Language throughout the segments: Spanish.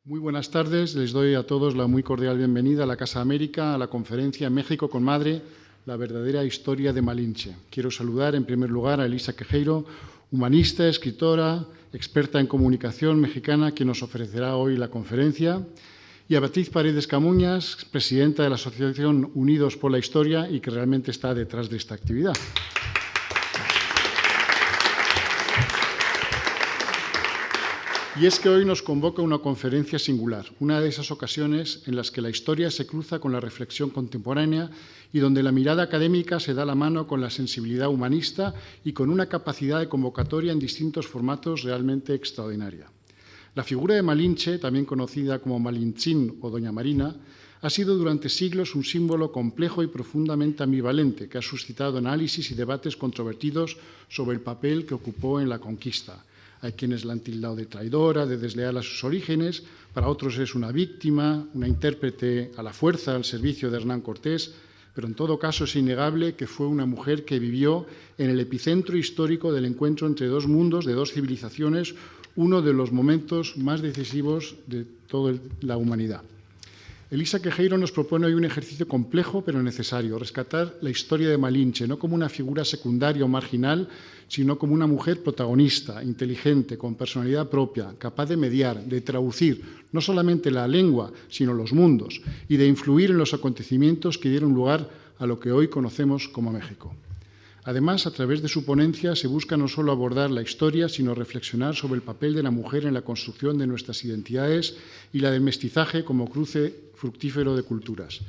Muy buenas tardes. Les doy a todos la muy cordial bienvenida a la Casa América, a la conferencia México con Madre, la verdadera historia de Malinche. Quiero saludar en primer lugar a Elisa Quejeiro, humanista, escritora, experta en comunicación mexicana, que nos ofrecerá hoy la conferencia, y a Beatriz Paredes Camuñas, presidenta de la Asociación Unidos por la Historia y que realmente está detrás de esta actividad. Y es que hoy nos convoca una conferencia singular, una de esas ocasiones en las que la historia se cruza con la reflexión contemporánea y donde la mirada académica se da la mano con la sensibilidad humanista y con una capacidad de convocatoria en distintos formatos realmente extraordinaria. La figura de Malinche, también conocida como Malintzin o Doña Marina, ha sido durante siglos un símbolo complejo y profundamente ambivalente que ha suscitado análisis y debates controvertidos sobre el papel que ocupó en la conquista. Hay quienes la han tildado de traidora, de desleal a sus orígenes, para otros es una víctima, una intérprete a la fuerza al servicio de Hernán Cortés, pero en todo caso es innegable que fue una mujer que vivió en el epicentro histórico del encuentro entre dos mundos, de dos civilizaciones, uno de los momentos más decisivos de toda la humanidad. Elisa Quejeiro nos propone hoy un ejercicio complejo pero necesario, rescatar la historia de Malinche, no como una figura secundaria o marginal, sino como una mujer protagonista, inteligente, con personalidad propia, capaz de mediar, de traducir no solamente la lengua, sino los mundos, y de influir en los acontecimientos que dieron lugar a lo que hoy conocemos como México. Además, a través de su ponencia se busca no solo abordar la historia, sino reflexionar sobre el papel de la mujer en la construcción de nuestras identidades y la del mestizaje como cruce fructífero de culturas.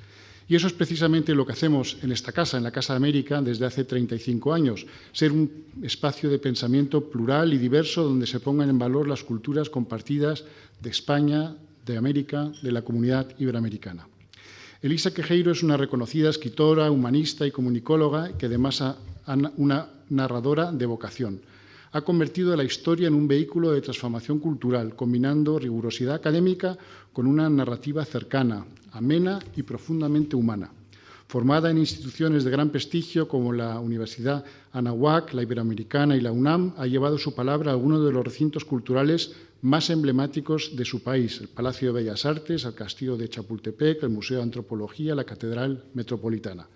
Y eso es precisamente lo que hacemos en esta casa, en la Casa América, desde hace 35 años, ser un espacio de pensamiento plural y diverso donde se pongan en valor las culturas compartidas de España, de América, de la comunidad iberoamericana. Elisa Quejeiro es una reconocida escritora, humanista y comunicóloga que además una narradora de vocación. Ha convertido a la historia en un vehículo de transformación cultural, combinando rigurosidad académica con una narrativa cercana, amena y profundamente humana. Formada en instituciones de gran prestigio como la Universidad Anáhuac, la Iberoamericana y la UNAM, ha llevado su palabra a algunos de los recintos culturales más emblemáticos de su país, el Palacio de Bellas Artes, el Castillo de Chapultepec, el Museo de Antropología, la Catedral Metropolitana.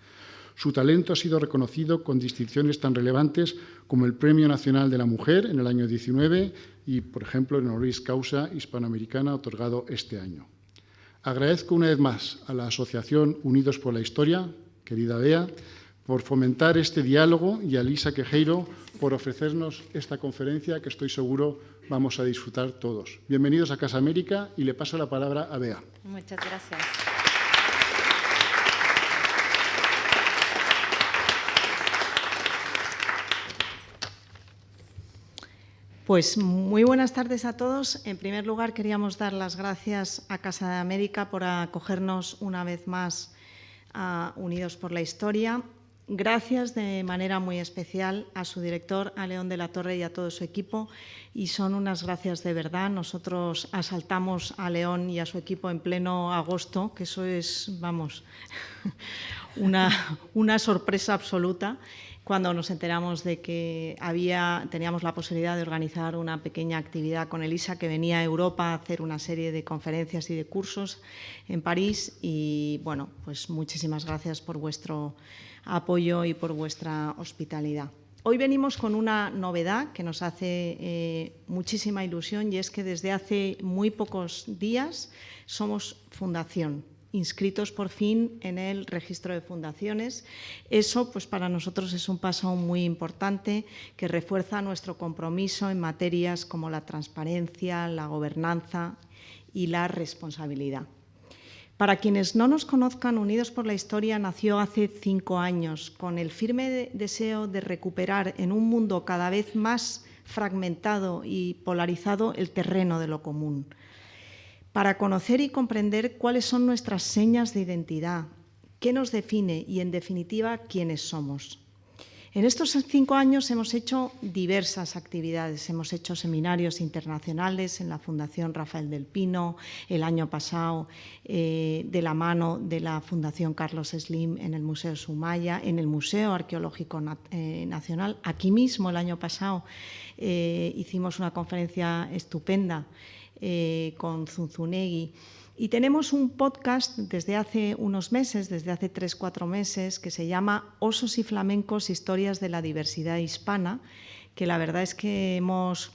Su talento ha sido reconocido con distinciones tan relevantes como el Premio Nacional de la Mujer en el año 19 y, por ejemplo, el Honoris Causa Hispanoamericana otorgado este año. Agradezco una vez más a la Asociación Unidos por la Historia, querida Bea, por fomentar este diálogo y a Elisa Quejeiro por ofrecernos esta conferencia que estoy seguro vamos a disfrutar todos. Bienvenidos a Casa América y le paso la palabra a Bea. Muchas gracias. Pues muy buenas tardes a todos. En primer lugar, queríamos dar las gracias a Casa de América por acogernos una vez más a Unidos por la Historia. Gracias de manera muy especial a su director, a León de la Torre, y a todo su equipo. Y son unas gracias de verdad. Nosotros asaltamos a León y a su equipo en pleno agosto, que eso es, vamos, una sorpresa absoluta, cuando nos enteramos de que teníamos la posibilidad de organizar una pequeña actividad con Elisa, que venía a Europa a hacer una serie de conferencias y de cursos en París. Y, bueno, pues muchísimas gracias por vuestro apoyo y por vuestra hospitalidad. Hoy venimos con una novedad que nos hace muchísima ilusión, y es que desde hace muy pocos días somos fundación, inscritos por fin en el registro de fundaciones. Eso, pues, para nosotros es un paso muy importante que refuerza nuestro compromiso en materias como la transparencia, la gobernanza y la responsabilidad. Para quienes no nos conozcan, Unidos por la Historia nació hace 5 años con el firme deseo de recuperar en un mundo cada vez más fragmentado y polarizado el terreno de lo común, para conocer y comprender cuáles son nuestras señas de identidad, qué nos define y, en definitiva, quiénes somos. En estos 5 años hemos hecho diversas actividades. Hemos hecho seminarios internacionales en la Fundación Rafael del Pino, el año pasado de la mano de la Fundación Carlos Slim en el Museo Sumaya, en el Museo Arqueológico Nacional. Aquí mismo el año pasado hicimos una conferencia estupenda con Zunzunegui. Y tenemos un podcast desde hace unos meses, desde hace 3-4 meses, que se llama Osos y Flamencos, Historias de la Diversidad Hispana, que la verdad es que hemos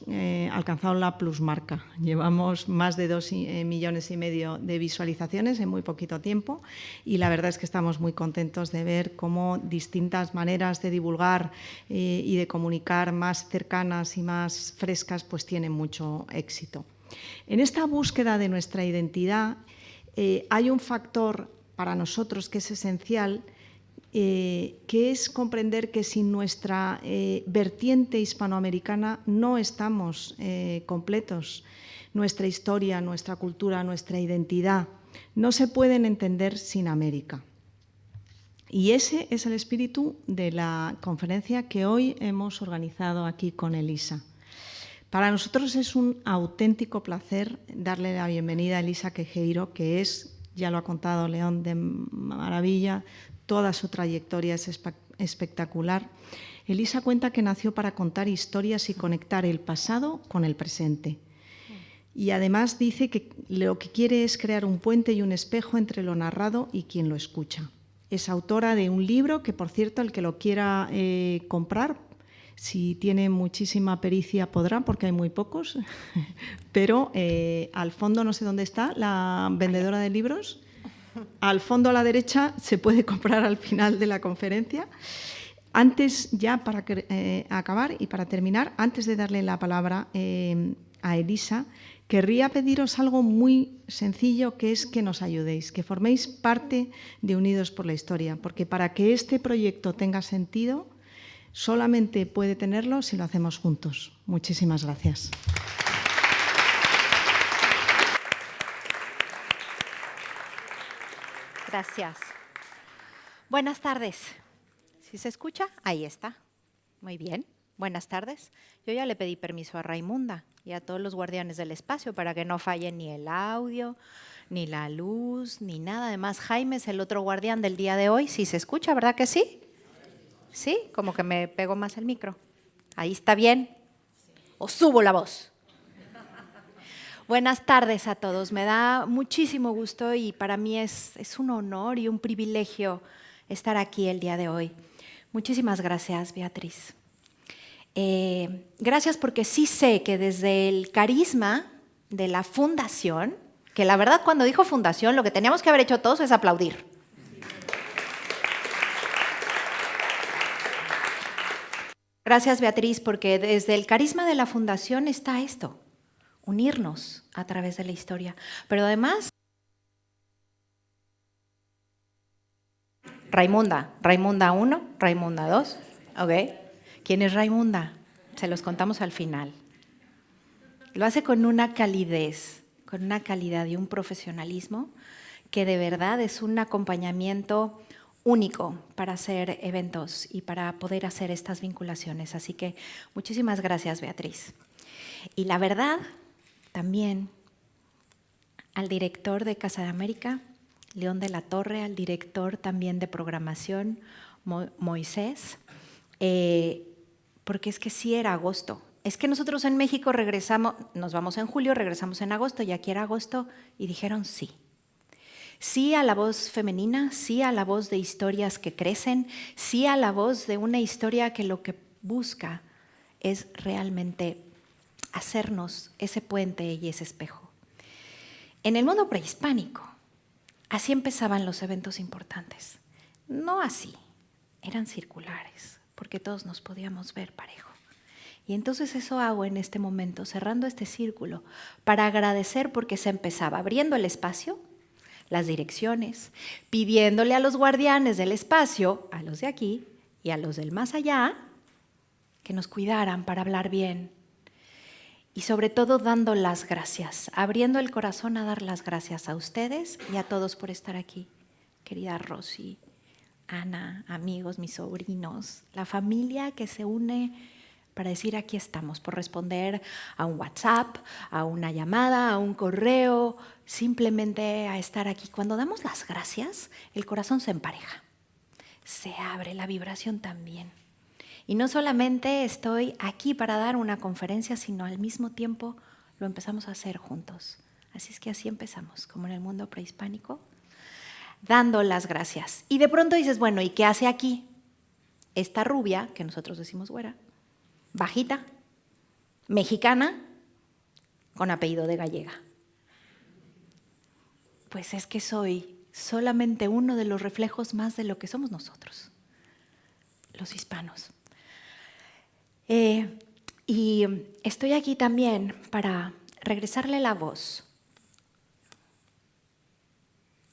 alcanzado la plusmarca. Llevamos más de 2,5 millones de visualizaciones en muy poquito tiempo y la verdad es que estamos muy contentos de ver cómo distintas maneras de divulgar y de comunicar más cercanas y más frescas pues tienen mucho éxito. En esta búsqueda de nuestra identidad hay un factor para nosotros que es esencial, que es comprender que sin nuestra vertiente hispanoamericana no estamos completos. Nuestra historia, nuestra cultura, nuestra identidad no se pueden entender sin América. Y ese es el espíritu de la conferencia que hoy hemos organizado aquí con Elisa. Para nosotros es un auténtico placer darle la bienvenida a Elisa Quejeiro, que es, ya lo ha contado León de maravilla, toda su trayectoria es espectacular. Elisa cuenta que nació para contar historias y conectar el pasado con el presente. Y además dice que lo que quiere es crear un puente y un espejo entre lo narrado y quien lo escucha. Es autora de un libro que, por cierto, el que lo quiera comprar, si tiene muchísima pericia podrá, porque hay muy pocos, pero al fondo no sé dónde está la vendedora de libros. Al fondo a la derecha se puede comprar al final de la conferencia. Antes, ya para acabar y para terminar, antes de darle la palabra a Elisa, querría pediros algo muy sencillo, que es que nos ayudéis, que forméis parte de Unidos por la Historia, porque para que este proyecto tenga sentido, solamente puede tenerlo si lo hacemos juntos. Muchísimas gracias. Gracias. Buenas tardes. ¿Sí se escucha? Ahí está. Muy bien. Buenas tardes. Yo ya le pedí permiso a Raimunda y a todos los guardianes del espacio para que no falle ni el audio, ni la luz, ni nada. Además, Jaime es el otro guardián del día de hoy. ¿Sí se escucha, verdad que sí? Sí, como que me pego más el micro. Ahí está bien. ¿O subo la voz? Buenas tardes a todos. Me da muchísimo gusto y para mí es un honor y un privilegio estar aquí el día de hoy. Muchísimas gracias, Beatriz. Gracias porque sí sé que desde el carisma de la fundación, que la verdad cuando dijo fundación lo que teníamos que haber hecho todos es aplaudir. Gracias, Beatriz, porque desde el carisma de la fundación está esto, unirnos a través de la historia. Pero además, Raimunda 1, Raimunda 2, ¿ok? ¿Quién es Raimunda? Se los contamos al final. Lo hace con una calidez, con una calidad y un profesionalismo que de verdad es un acompañamiento único para hacer eventos y para poder hacer estas vinculaciones. Así que muchísimas gracias, Beatriz. Y la verdad, también al director de Casa de América, León de la Torre, al director también de programación, Moisés, porque es que sí era agosto. Es que nosotros en México regresamos, nos vamos en julio, regresamos en agosto, y aquí era agosto, y dijeron sí. Sí a la voz femenina, sí a la voz de historias que crecen, sí a la voz de una historia que lo que busca es realmente hacernos ese puente y ese espejo. En el mundo prehispánico, así empezaban los eventos importantes. No así, eran circulares, porque todos nos podíamos ver parejo. Y entonces eso hago en este momento, cerrando este círculo, para agradecer porque se empezaba abriendo el espacio, las direcciones, pidiéndole a los guardianes del espacio, a los de aquí y a los del más allá, que nos cuidaran para hablar bien. Y sobre todo dando las gracias, abriendo el corazón a dar las gracias a ustedes y a todos por estar aquí. Querida Rosy, Ana, amigos, mis sobrinos, la familia que se une para decir aquí estamos, por responder a un WhatsApp, a una llamada, a un correo, simplemente a estar aquí. Cuando damos las gracias, el corazón se empareja, se abre la vibración también. Y no solamente estoy aquí para dar una conferencia, sino al mismo tiempo lo empezamos a hacer juntos. Así es que así empezamos, como en el mundo prehispánico, dando las gracias. Y de pronto dices, bueno, ¿y qué hace aquí? Esta rubia, que nosotros decimos güera, bajita, mexicana, con apellido de gallega. Pues es que soy solamente uno de los reflejos más de lo que somos nosotros, los hispanos. Y estoy aquí también para regresarle la voz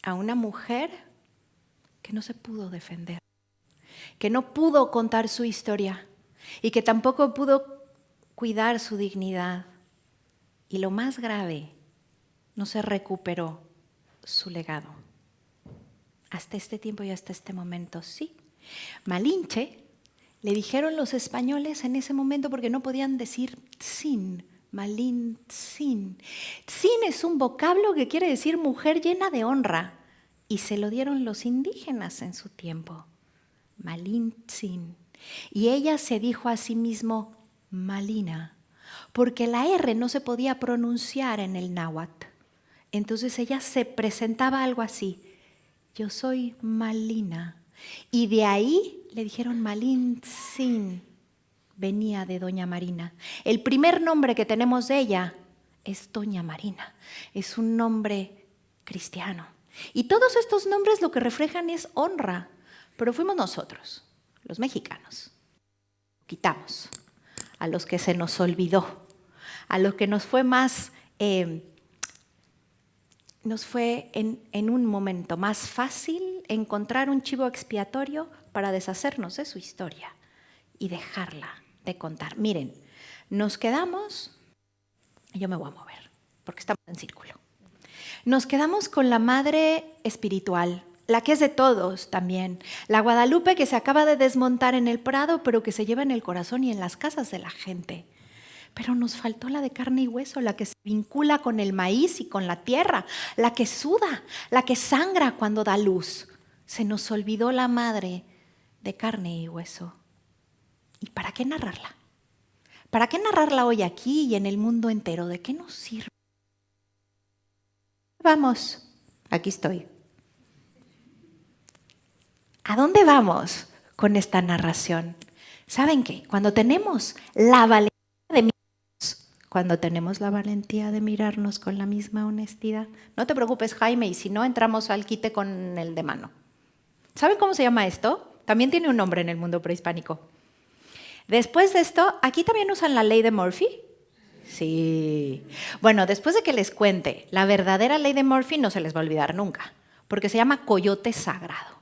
a una mujer que no se pudo defender, que no pudo contar su historia y que tampoco pudo cuidar su dignidad. Y lo más grave, no se recuperó su legado. Hasta este tiempo y hasta este momento, sí. Malinche, le dijeron los españoles en ese momento porque no podían decir tzin, Malintzin. Tzin es un vocablo que quiere decir mujer llena de honra y se lo dieron los indígenas en su tiempo. Malintzin. Y ella se dijo a sí mismo Malina, porque la R no se podía pronunciar en el náhuatl. Entonces ella se presentaba algo así, yo soy Malina. Y de ahí le dijeron Malintzin, venía de Doña Marina. El primer nombre que tenemos de ella es Doña Marina, es un nombre cristiano. Y todos estos nombres lo que reflejan es honra, pero fuimos nosotros, los mexicanos. Quitamos a los que se nos olvidó, a los que nos fue más, nos fue en un momento más fácil encontrar un chivo expiatorio para deshacernos de su historia y dejarla de contar. Miren, nos quedamos, yo me voy a mover porque estamos en círculo. Nos quedamos con la madre espiritual, la que es de todos también, la Guadalupe que se acaba de desmontar en el Prado, pero que se lleva en el corazón y en las casas de la gente. Pero nos faltó la de carne y hueso, la que se vincula con el maíz y con la tierra, la que suda, la que sangra cuando da luz. Se nos olvidó la madre de carne y hueso. ¿Y para qué narrarla? ¿Para qué narrarla hoy aquí y en el mundo entero? ¿De qué nos sirve? Vamos, aquí estoy. ¿A dónde vamos con esta narración? ¿Saben qué? Cuando tenemos la valentía de mirarnos con la misma honestidad, no te preocupes, Jaime, y si no, entramos al quite con el de mano. ¿Saben cómo se llama esto? También tiene un nombre en el mundo prehispánico. Después de esto, ¿aquí también usan la ley de Murphy? Sí. Bueno, después de que les cuente la verdadera ley de Murphy, no se les va a olvidar nunca, porque se llama coyote sagrado.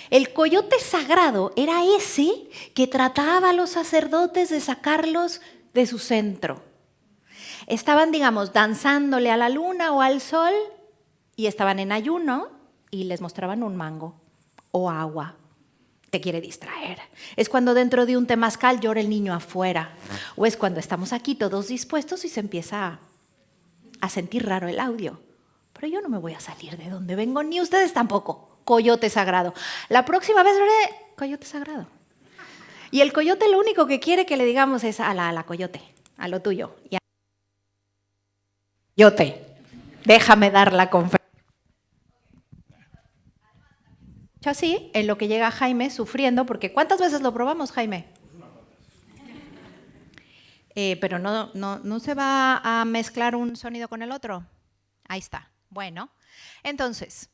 El coyote sagrado era ese que trataba a los sacerdotes de sacarlos de su centro. Estaban, digamos, danzándole a la luna o al sol y estaban en ayuno y les mostraban un mango o agua. Te quiere distraer. Es cuando dentro de un temazcal llora el niño afuera. O es cuando estamos aquí todos dispuestos y se empieza a sentir raro el audio. Pero yo no me voy a salir de donde vengo, ni ustedes tampoco. Coyote sagrado. La próxima vez veré coyote sagrado. Y el coyote lo único que quiere que le digamos es a la coyote, a lo tuyo. Y a coyote, déjame dar la conferencia. Así, en lo que llega Jaime sufriendo, porque ¿cuántas veces lo probamos, Jaime? Pero no se va a mezclar un sonido con el otro. Ahí está. Bueno, entonces,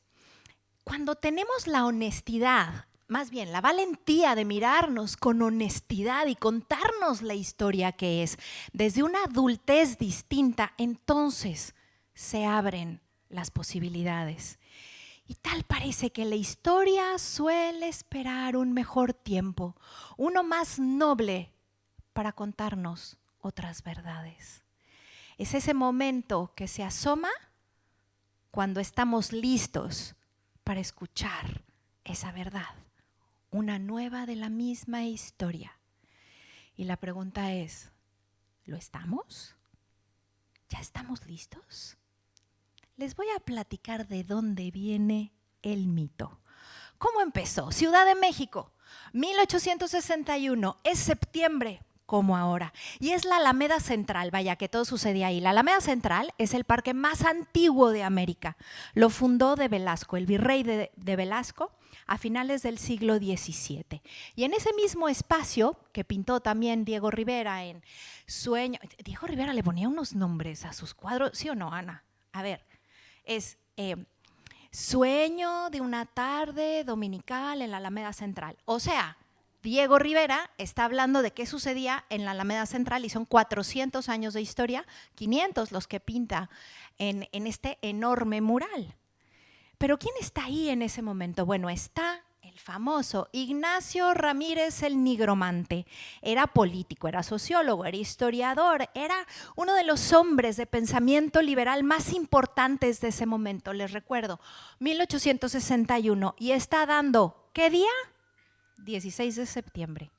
cuando tenemos la honestidad, más bien la valentía de mirarnos con honestidad y contarnos la historia que es, desde una adultez distinta, entonces se abren las posibilidades. Y tal parece que la historia suele esperar un mejor tiempo, uno más noble para contarnos otras verdades. Es ese momento que se asoma cuando estamos listos para escuchar esa verdad, una nueva de la misma historia. Y la pregunta es, ¿lo estamos? ¿Ya estamos listos? Les voy a platicar de dónde viene el mito. ¿Cómo empezó? Ciudad de México, 1861, es septiembre, como ahora. Y es la Alameda Central, vaya, que todo sucedía ahí. La Alameda Central es el parque más antiguo de América. Lo fundó de Velasco, el virrey de Velasco, a finales del siglo XVII. Y en ese mismo espacio, que pintó también Diego Rivera en Sueño… Diego Rivera le ponía unos nombres a sus cuadros, ¿sí o no, Ana? A ver, es… Sueño de una tarde dominical en la Alameda Central. O sea, Diego Rivera está hablando de qué sucedía en la Alameda Central y son 400 años de historia, 500 los que pinta en este enorme mural. Pero ¿quién está ahí en ese momento? Bueno, está el famoso Ignacio Ramírez el Nigromante. Era político, era sociólogo, era historiador, era uno de los hombres de pensamiento liberal más importantes de ese momento. Les recuerdo, 1861, y está dando, ¿qué día? 16 de septiembre,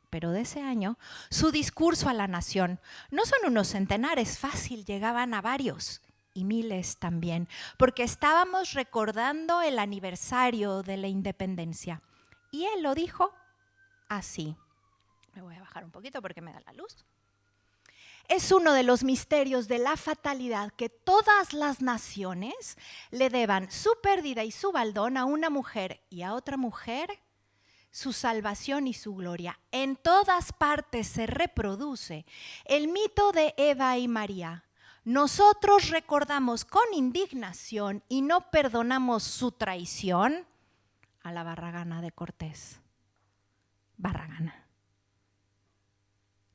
pero de ese año, su discurso a la nación. No son unos centenares, fácil, llegaban a varios y miles también, porque estábamos recordando el aniversario de la independencia. Y él lo dijo así. Me voy a bajar un poquito porque me da la luz. Es uno de los misterios de la fatalidad que todas las naciones le deban su pérdida y su baldón a una mujer y a otra mujer su salvación y su gloria. En todas partes se reproduce el mito de Eva y María. Nosotros recordamos con indignación y no perdonamos su traición a la Barragana de Cortés. Barragana.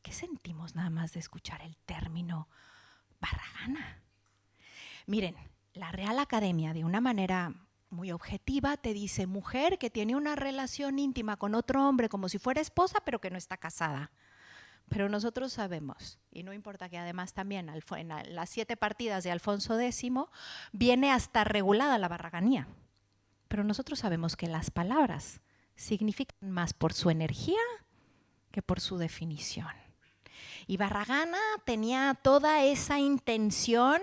¿Qué sentimos nada más de escuchar el término Barragana? Miren, la Real Academia, de una manera muy objetiva, te dice mujer que tiene una relación íntima con otro hombre como si fuera esposa, pero que no está casada. Pero nosotros sabemos, y no importa que además también en las 7 partidas de Alfonso X viene hasta regulada la barraganía. Pero nosotros sabemos que las palabras significan más por su energía que por su definición. Y Barragana tenía toda esa intención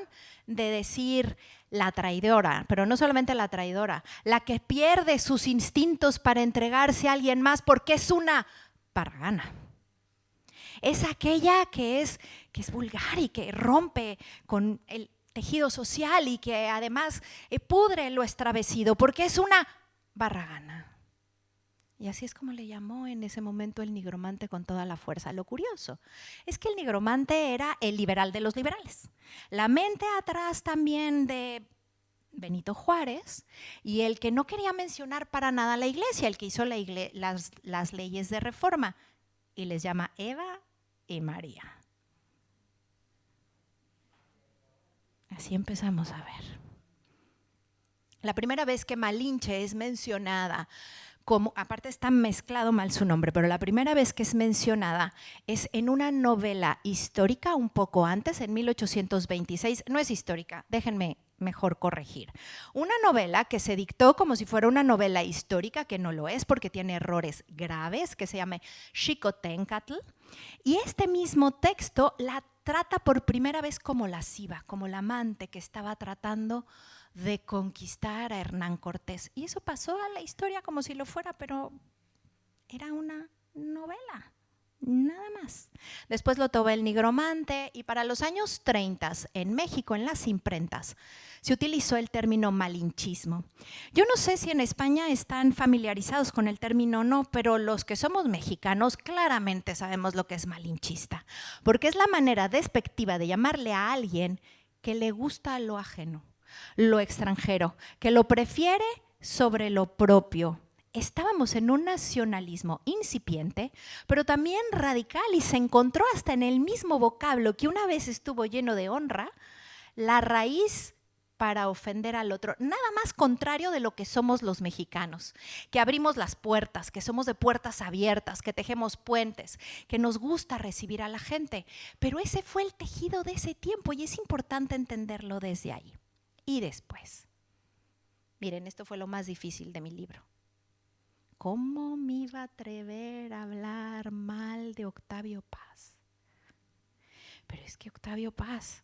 de decir la traidora, pero no solamente la traidora, la que pierde sus instintos para entregarse a alguien más porque es una barragana. Es aquella que es vulgar y que rompe con el tejido social y que además pudre lo extravecido porque es una barragana. Y así es como le llamó en ese momento el nigromante con toda la fuerza. Lo curioso es que el nigromante era el liberal de los liberales. La mente atrás también de Benito Juárez y el que no quería mencionar para nada la iglesia, el que hizo las leyes de reforma y les llama Eva y María. Así empezamos a ver. La primera vez que Malinche es mencionada, aparte está mezclado mal su nombre, pero la primera vez que es mencionada es en una novela histórica un poco antes, en 1826, no es histórica, déjenme mejor corregir. Una novela que se dictó como si fuera una novela histórica, que no lo es porque tiene errores graves, que se llama Xicoténcatl, y este mismo texto la trata por primera vez como lasciva, como la amante que estaba tratando de conquistar a Hernán Cortés. Y eso pasó a la historia como si lo fuera, pero era una novela, nada más. Después lo tomó el nigromante y para los años 30 en México, en las imprentas, se utilizó el término malinchismo. Yo no sé si en España están familiarizados con el término o no, pero los que somos mexicanos claramente sabemos lo que es malinchista, porque es la manera despectiva de llamarle a alguien que le gusta lo ajeno, lo extranjero, que lo prefiere sobre lo propio. Estábamos en un nacionalismo incipiente, pero también radical, y se encontró hasta en el mismo vocablo que una vez estuvo lleno de honra, la raíz para ofender al otro. Nada más contrario de lo que somos los mexicanos, que abrimos las puertas, que somos de puertas abiertas, que tejemos puentes, que nos gusta recibir a la gente. Pero ese fue el tejido de ese tiempo y es importante entenderlo desde ahí. Y después, miren, esto fue lo más difícil de mi libro. ¿Cómo me iba a atrever a hablar mal de Octavio Paz? Pero es que Octavio Paz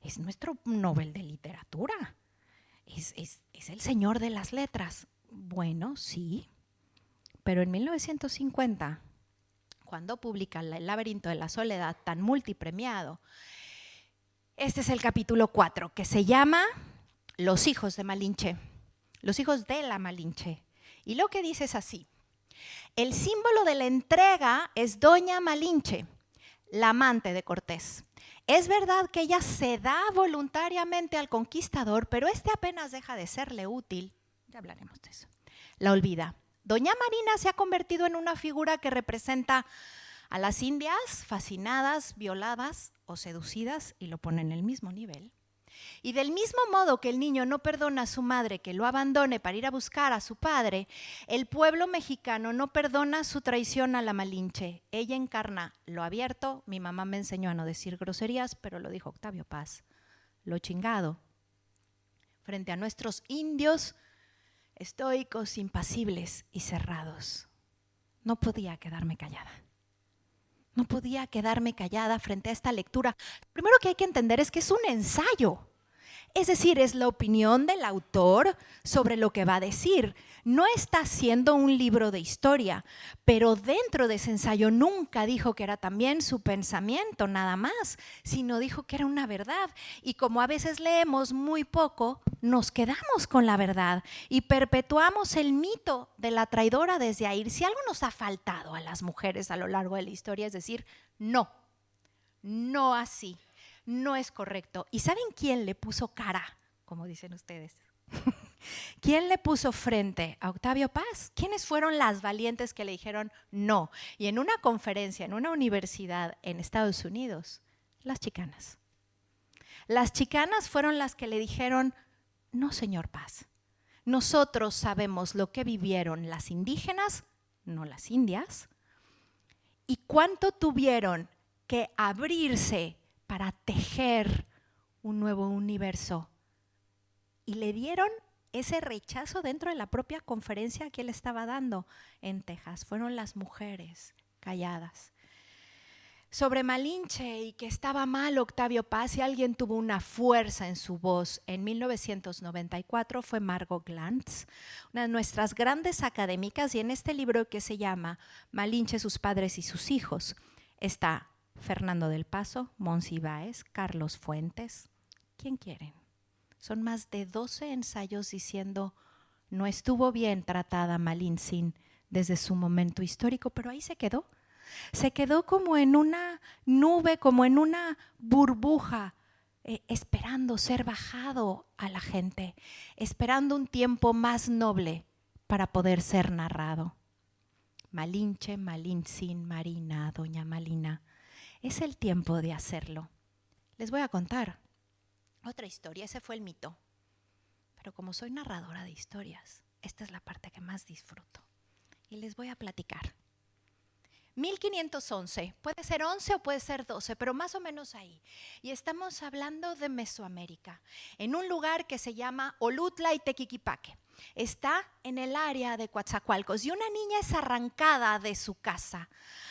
es nuestro Nobel de Literatura, es el señor de las letras. Bueno, sí, pero en 1950, cuando publica El laberinto de la soledad, tan multipremiado. Este es el capítulo 4, que se llama Los hijos de Malinche, los hijos de la Malinche. Y lo que dice es así: el símbolo de la entrega es Doña Malinche, la amante de Cortés. Es verdad que ella se da voluntariamente al conquistador, pero este apenas deja de serle útil. Ya hablaremos de eso. La olvida. Doña Marina se ha convertido en una figura que representa a las indias fascinadas, violadas o seducidas, y lo pone en el mismo nivel. Y del mismo modo que el niño no perdona a su madre que lo abandone para ir a buscar a su padre, el pueblo mexicano no perdona su traición a la Malinche. Ella encarna lo abierto. Mi mamá me enseñó a no decir groserías, pero lo dijo Octavio Paz: lo chingado. Frente a nuestros indios estoicos, impasibles y cerrados. No podía quedarme callada. No podía quedarme callada frente a esta lectura. Lo primero que hay que entender es que es un ensayo. Es decir, es la opinión del autor sobre lo que va a decir. No está haciendo un libro de historia, pero dentro de ese ensayo nunca dijo que era también su pensamiento, nada más, sino dijo que era una verdad. Y como a veces leemos muy poco, nos quedamos con la verdad y perpetuamos el mito de la traidora desde ahí. Si algo nos ha faltado a las mujeres a lo largo de la historia es decir, no, no así. No es correcto. ¿Y saben quién le puso cara, como dicen ustedes? ¿Quién le puso frente a Octavio Paz? ¿Quiénes fueron las valientes que le dijeron no? Y en una conferencia, en una universidad en Estados Unidos, las chicanas. Las chicanas fueron las que le dijeron, no, señor Paz, nosotros sabemos lo que vivieron las indígenas, no las indias, y cuánto tuvieron que abrirse para tejer un nuevo universo. Y le dieron ese rechazo dentro de la propia conferencia que él estaba dando en Texas. Fueron las mujeres calladas. Sobre Malinche y que estaba mal Octavio Paz, si alguien tuvo una fuerza en su voz en 1994 fue Margot Glantz, una de nuestras grandes académicas, y en este libro que se llama Malinche, sus padres y sus hijos está Fernando del Paso, Monsi Báez, Carlos Fuentes. ¿Quién quieren? Son más de 12 ensayos diciendo no estuvo bien tratada Malintzin desde su momento histórico, pero ahí se quedó. Se quedó como en una nube, como en una burbuja, esperando ser bajado a la gente, esperando un tiempo más noble para poder ser narrado. Malinche, Malintzin, Marina, Doña Malina. Es el tiempo de hacerlo. Les voy a contar otra historia, ese fue el mito. Pero como soy narradora de historias, esta es la parte que más disfruto. Y les voy a platicar. 1511, puede ser 11 o puede ser 12, pero más o menos ahí. Y estamos hablando de Mesoamérica, en un lugar que se llama Olutla y Tequiquipaque. Está en el área de Coatzacoalcos y una niña es arrancada de su casa.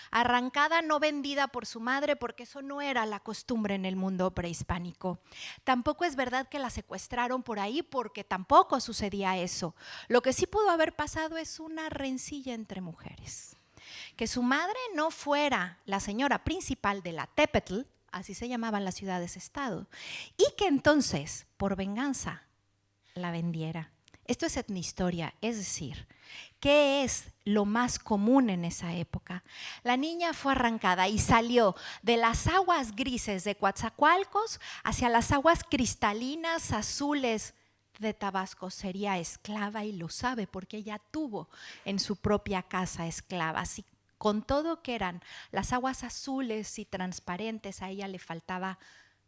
Arrancada, no vendida por su madre, porque eso no era la costumbre en el mundo prehispánico. Tampoco es verdad que la secuestraron por ahí, porque tampoco sucedía eso. Lo que sí pudo haber pasado es una rencilla entre mujeres. Que su madre no fuera la señora principal de la Tepetl, así se llamaban las ciudades-estado, y que entonces, por venganza, la vendiera. Esto es etnohistoria, es decir, ¿qué es lo más común en esa época? La niña fue arrancada y salió de las aguas grises de Coatzacoalcos hacia las aguas cristalinas, azules de Tabasco. Sería esclava y lo sabe porque ella tuvo en su propia casa esclavas. Y con todo que eran las aguas azules y transparentes, a ella le faltaba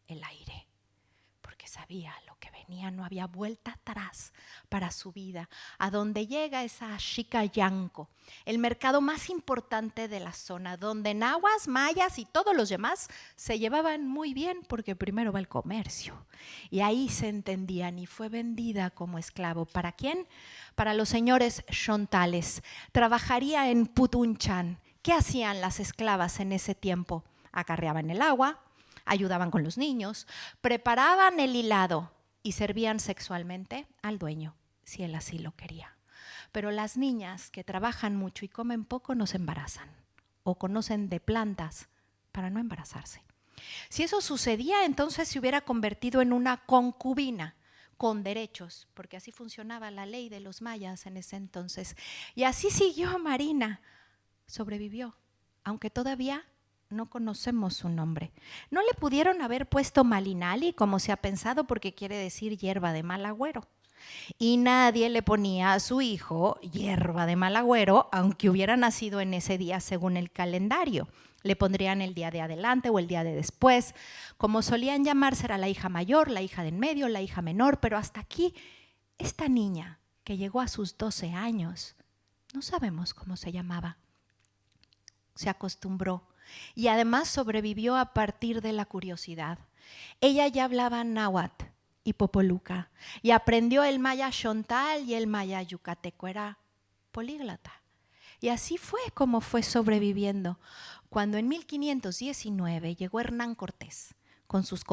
el aire. Porque sabía lo que venía, no había vuelta atrás para su vida. A donde llega es a Xicayanco, el mercado más importante de la zona, donde nahuas, mayas y todos los demás se llevaban muy bien porque primero va el comercio. Y ahí se entendían y fue vendida como esclavo. ¿Para quién? Para los señores xontales. Trabajaría en Putunchan. ¿Qué hacían las esclavas en ese tiempo? Acarreaban el agua, ayudaban con los niños, preparaban el hilado y servían sexualmente al dueño, si él así lo quería. Pero las niñas que trabajan mucho y comen poco no se embarazan. o conocen de plantas para no embarazarse. Si eso sucedía, entonces se hubiera convertido en una concubina con derechos, porque así funcionaba la ley de los mayas en ese entonces. Y así siguió Marina, sobrevivió, aunque todavía no conocemos su nombre. No le pudieron haber puesto Malinali, como se ha pensado, porque quiere decir hierba de mal agüero. Y nadie le ponía a su hijo hierba de mal agüero, aunque hubiera nacido en ese día según el calendario. Le pondrían el día de adelante o el día de después. Como solían llamarse, era la hija mayor, la hija de en medio, la hija menor, pero hasta aquí, esta niña que llegó a sus 12 años, no sabemos cómo se llamaba. Se acostumbró y además sobrevivió a partir de la curiosidad. Ella ya hablaba náhuatl y popoluca y aprendió el maya xontal y el maya yucateco, era políglota. Y así fue como fue sobreviviendo. Cuando en 1519 llegó Hernán Cortés con sus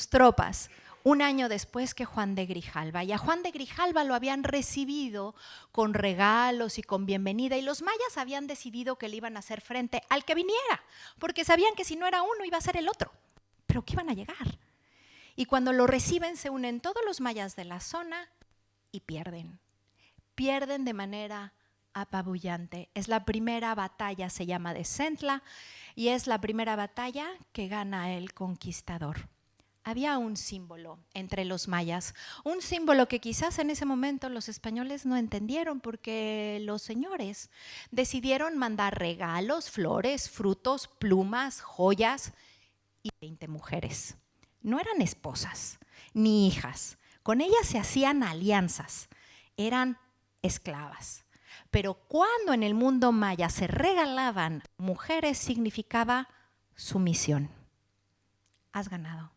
tropas, un año después que Juan de Grijalva. Y a Juan de Grijalva lo habían recibido con regalos y con bienvenida, y los mayas habían decidido que le iban a hacer frente al que viniera, porque sabían que si no era uno iba a ser el otro, pero que iban a llegar. Y cuando lo reciben se unen todos los mayas de la zona y pierden de manera apabullante. Es la primera batalla, se llama de Centla, y es la primera batalla que gana el conquistador. Había un símbolo entre los mayas, un símbolo que quizás en ese momento los españoles no entendieron, porque los señores decidieron mandar regalos, flores, frutos, plumas, joyas y 20 mujeres. No eran esposas ni hijas, con ellas se hacían alianzas, eran esclavas. Pero cuando en el mundo maya se regalaban mujeres, significaba sumisión. Has ganado.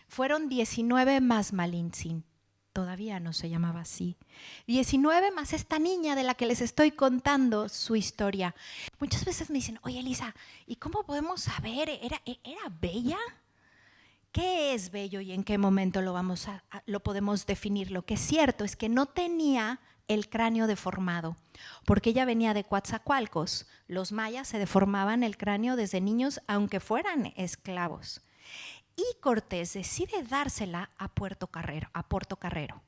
Fueron 19 más Malintzin, todavía no se llamaba así. 19 más esta niña de la que les estoy contando su historia. Muchas veces me dicen, oye Elisa, ¿y cómo podemos saber? ¿Era bella? ¿Qué es bello y en qué momento lo podemos definir? Lo que es cierto es que no tenía el cráneo deformado, porque ella venía de Coatzacoalcos. Los mayas se deformaban el cráneo desde niños, aunque fueran esclavos. Y Cortés decide dársela a Portocarrero,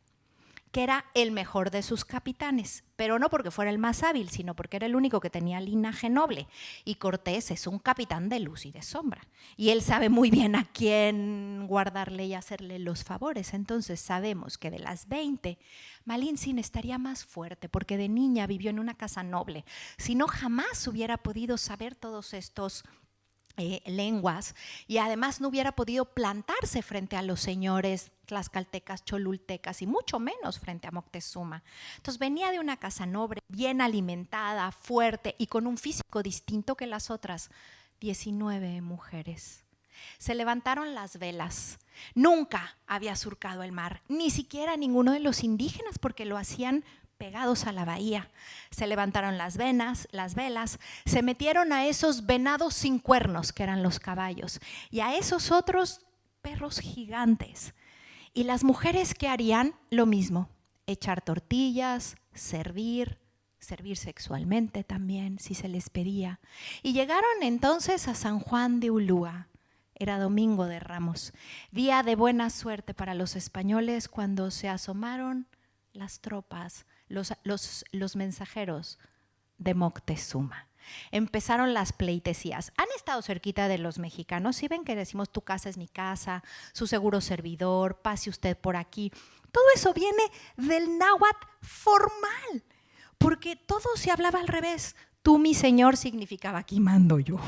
que era el mejor de sus capitanes, pero no porque fuera el más hábil, sino porque era el único que tenía linaje noble. Y Cortés es un capitán de luz y de sombra, y él sabe muy bien a quién guardarle y hacerle los favores. Entonces sabemos que de las 20, Malintzin estaría más fuerte, porque de niña vivió en una casa noble. Si no, jamás hubiera podido saber todos estos lenguas, y además no hubiera podido plantarse frente a los señores tlaxcaltecas, cholultecas, y mucho menos frente a Moctezuma. Entonces venía de una casa noble, bien alimentada, fuerte y con un físico distinto que las otras 19 mujeres. Se levantaron las velas. Nunca había surcado el mar, ni siquiera ninguno de los indígenas, porque lo hacían pegados a la bahía. Se levantaron las velas, se metieron a esos venados sin cuernos, que eran los caballos, y a esos otros perros gigantes. Y las mujeres, ¿qué harían? Lo mismo, echar tortillas, servir sexualmente también, si se les pedía. Y llegaron entonces a San Juan de Ulúa. Era Domingo de Ramos, día de buena suerte para los españoles, cuando se asomaron las tropas, los mensajeros de Moctezuma. Empezaron las pleitesías. Han estado cerquita de los mexicanos, si ven que decimos tu casa es mi casa, su seguro servidor, pase usted por aquí. Todo eso viene del náhuatl formal, porque todo se hablaba al revés. Tú, mi señor, significaba aquí mando yo.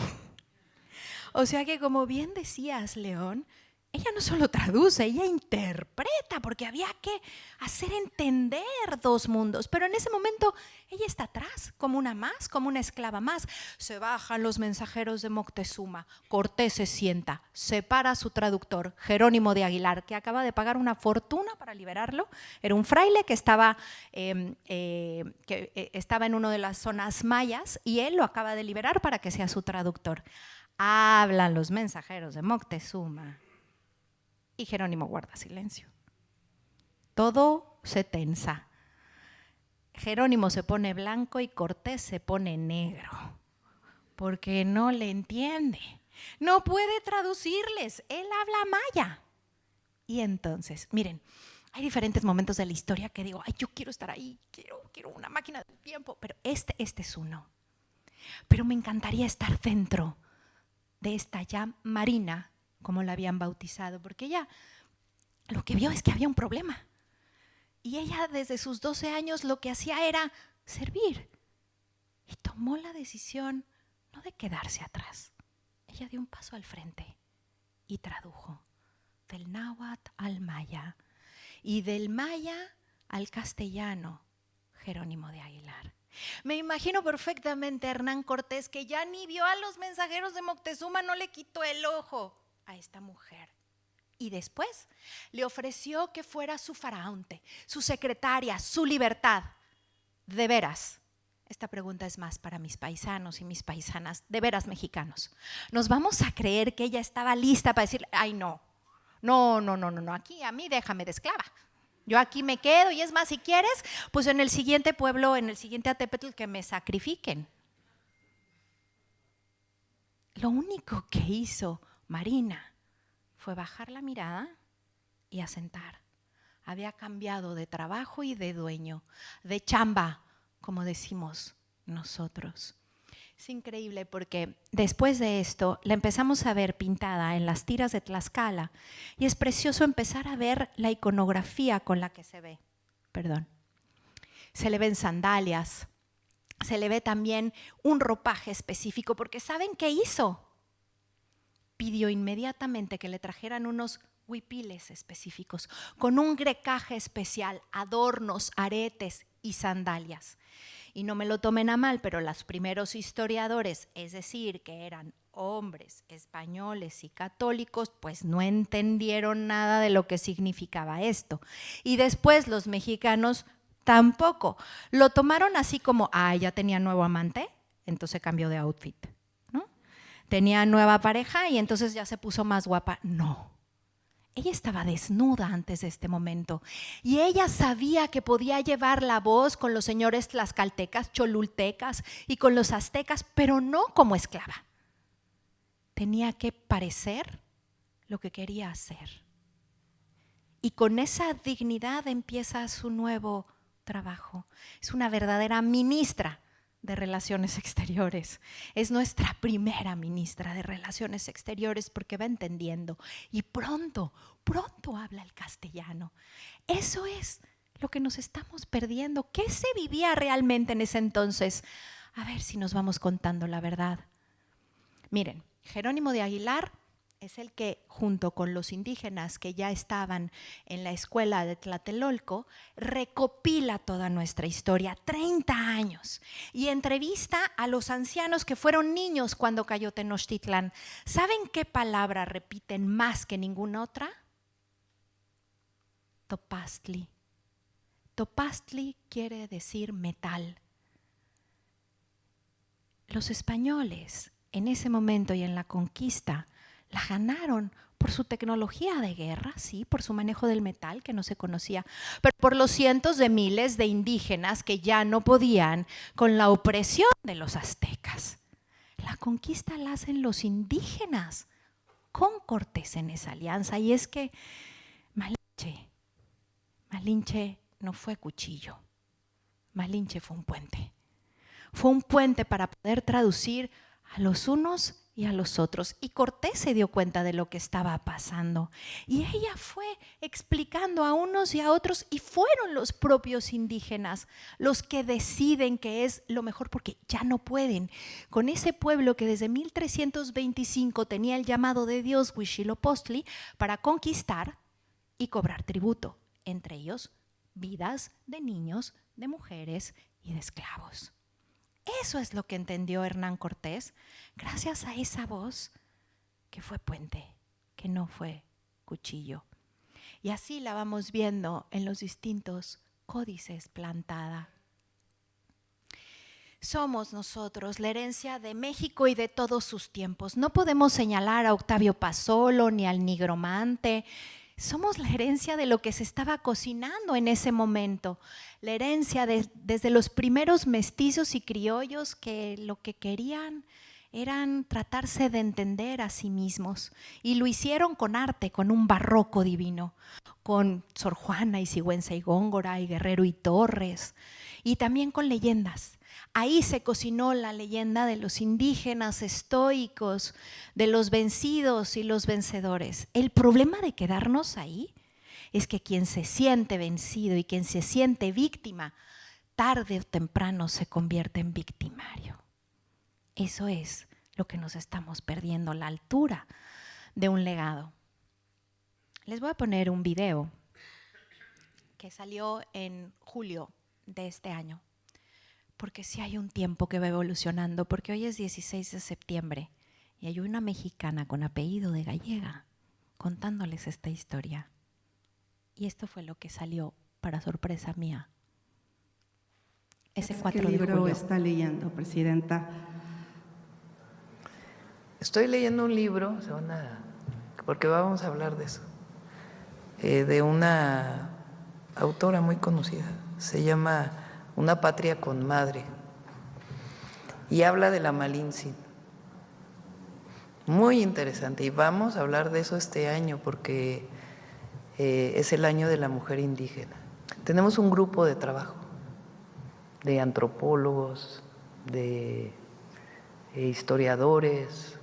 O sea que, como bien decías, León, ella no solo traduce, ella interpreta, porque había que hacer entender dos mundos. Pero en ese momento ella está atrás, como una más, como una esclava más. Se bajan los mensajeros de Moctezuma, Cortés se sienta, se para su traductor, Jerónimo de Aguilar, que acaba de pagar una fortuna para liberarlo. Era un fraile que estaba en una de las zonas mayas, y él lo acaba de liberar para que sea su traductor. Hablan los mensajeros de Moctezuma y Jerónimo guarda silencio. Todo se tensa. Jerónimo se pone blanco y Cortés se pone negro, porque no le entiende, no puede traducirles, él habla maya. Y entonces, miren, hay diferentes momentos de la historia que digo, ay, yo quiero estar ahí, quiero una máquina del tiempo, pero este es uno. Pero me encantaría estar dentro de esta ya Marina, como la habían bautizado, porque ella lo que vio es que había un problema. Y ella desde sus 12 años lo que hacía era servir. Y tomó la decisión no de quedarse atrás. Ella dio un paso al frente y tradujo del náhuatl al maya y del maya al castellano, Jerónimo de Aguilar. Me imagino perfectamente a Hernán Cortés, que ya ni vio a los mensajeros de Moctezuma, no le quitó el ojo a esta mujer. Y después le ofreció que fuera su faraonte, su secretaria, su libertad. De veras, esta pregunta es más para mis paisanos y mis paisanas, de veras mexicanos. ¿Nos vamos a creer que ella estaba lista para decirle, ay no, aquí a mí déjame de esclava? Yo aquí me quedo y es más, si quieres, pues en el siguiente pueblo, en el siguiente Atépetl, que me sacrifiquen. Lo único que hizo Marina fue bajar la mirada y asentar. Había cambiado de trabajo y de dueño, de chamba, como decimos nosotros. Es increíble porque después de esto la empezamos a ver pintada en las tiras de Tlaxcala y es precioso empezar a ver la iconografía con la que se ve. Se le ven sandalias, se le ve también un ropaje específico, porque ¿saben qué hizo? Pidió inmediatamente que le trajeran unos huipiles específicos, con un grecaje especial, adornos, aretes y sandalias. Y no me lo tomen a mal, pero los primeros historiadores, es decir, que eran hombres españoles y católicos, pues no entendieron nada de lo que significaba esto. Y después los mexicanos tampoco. Lo tomaron así como, ya tenía nuevo amante, entonces cambió de outfit. Tenía nueva pareja y entonces ya se puso más guapa. No, ella estaba desnuda antes de este momento y ella sabía que podía llevar la voz con los señores tlaxcaltecas, cholultecas y con los aztecas, pero no como esclava. Tenía que parecer lo que quería hacer. Y con esa dignidad empieza su nuevo trabajo. Es una verdadera ministra de Relaciones Exteriores. Es nuestra primera ministra de Relaciones Exteriores porque va entendiendo y pronto habla el castellano. Eso es lo que nos estamos perdiendo. ¿Qué se vivía realmente en ese entonces? A ver si nos vamos contando la verdad. Miren, Jerónimo de Aguilar es el que, junto con los indígenas que ya estaban en la escuela de Tlatelolco, recopila toda nuestra historia, 30 años, y entrevista a los ancianos que fueron niños cuando cayó Tenochtitlán. ¿Saben qué palabra repiten más que ninguna otra? Topastli. Topastli quiere decir metal. Los españoles, en ese momento y en la conquista, la ganaron por su tecnología de guerra, sí, por su manejo del metal que no se conocía, pero por los cientos de miles de indígenas que ya no podían con la opresión de los aztecas. La conquista la hacen los indígenas con Cortés en esa alianza. Y es que Malinche no fue cuchillo, Malinche fue un puente. Fue un puente para poder traducir a los unos y a los otros. Y Cortés se dio cuenta de lo que estaba pasando. Y ella fue explicando a unos y a otros, y fueron los propios indígenas los que deciden que es lo mejor, porque ya no pueden con ese pueblo que desde 1325 tenía el llamado de Dios Huitzilopochtli para conquistar y cobrar tributo, entre ellos vidas de niños, de mujeres y de esclavos. Eso es lo que entendió Hernán Cortés gracias a esa voz que fue puente, que no fue cuchillo. Y así la vamos viendo en los distintos códices plantada. Somos nosotros la herencia de México y de todos sus tiempos. No podemos señalar a Octavio Paz Solo ni al nigromante. Somos la herencia de lo que se estaba cocinando en ese momento, la herencia desde los primeros mestizos y criollos que lo que querían eran tratarse de entender a sí mismos, y lo hicieron con arte, con un barroco divino, con Sor Juana y Sigüenza y Góngora y Guerrero y Torres, y también con leyendas. Ahí se cocinó la leyenda de los indígenas estoicos, de los vencidos y los vencedores. El problema de quedarnos ahí es que quien se siente vencido y quien se siente víctima, tarde o temprano se convierte en victimario. Eso es lo que nos estamos perdiendo, la altura de un legado. Les voy a poner un video que salió en julio de este año, porque sí hay un tiempo que va evolucionando, porque hoy es 16 de septiembre y hay una mexicana con apellido de gallega contándoles esta historia. Y esto fue lo que salió, para sorpresa mía, ese 4 de julio. ¿Qué libro está leyendo, Presidenta? Estoy leyendo un libro, porque vamos a hablar de eso, de una autora muy conocida, se llama Una patria con madre, y habla de la Malintzin. Muy interesante, y vamos a hablar de eso este año porque es el año de la mujer indígena. Tenemos un grupo de trabajo de antropólogos, de historiadores,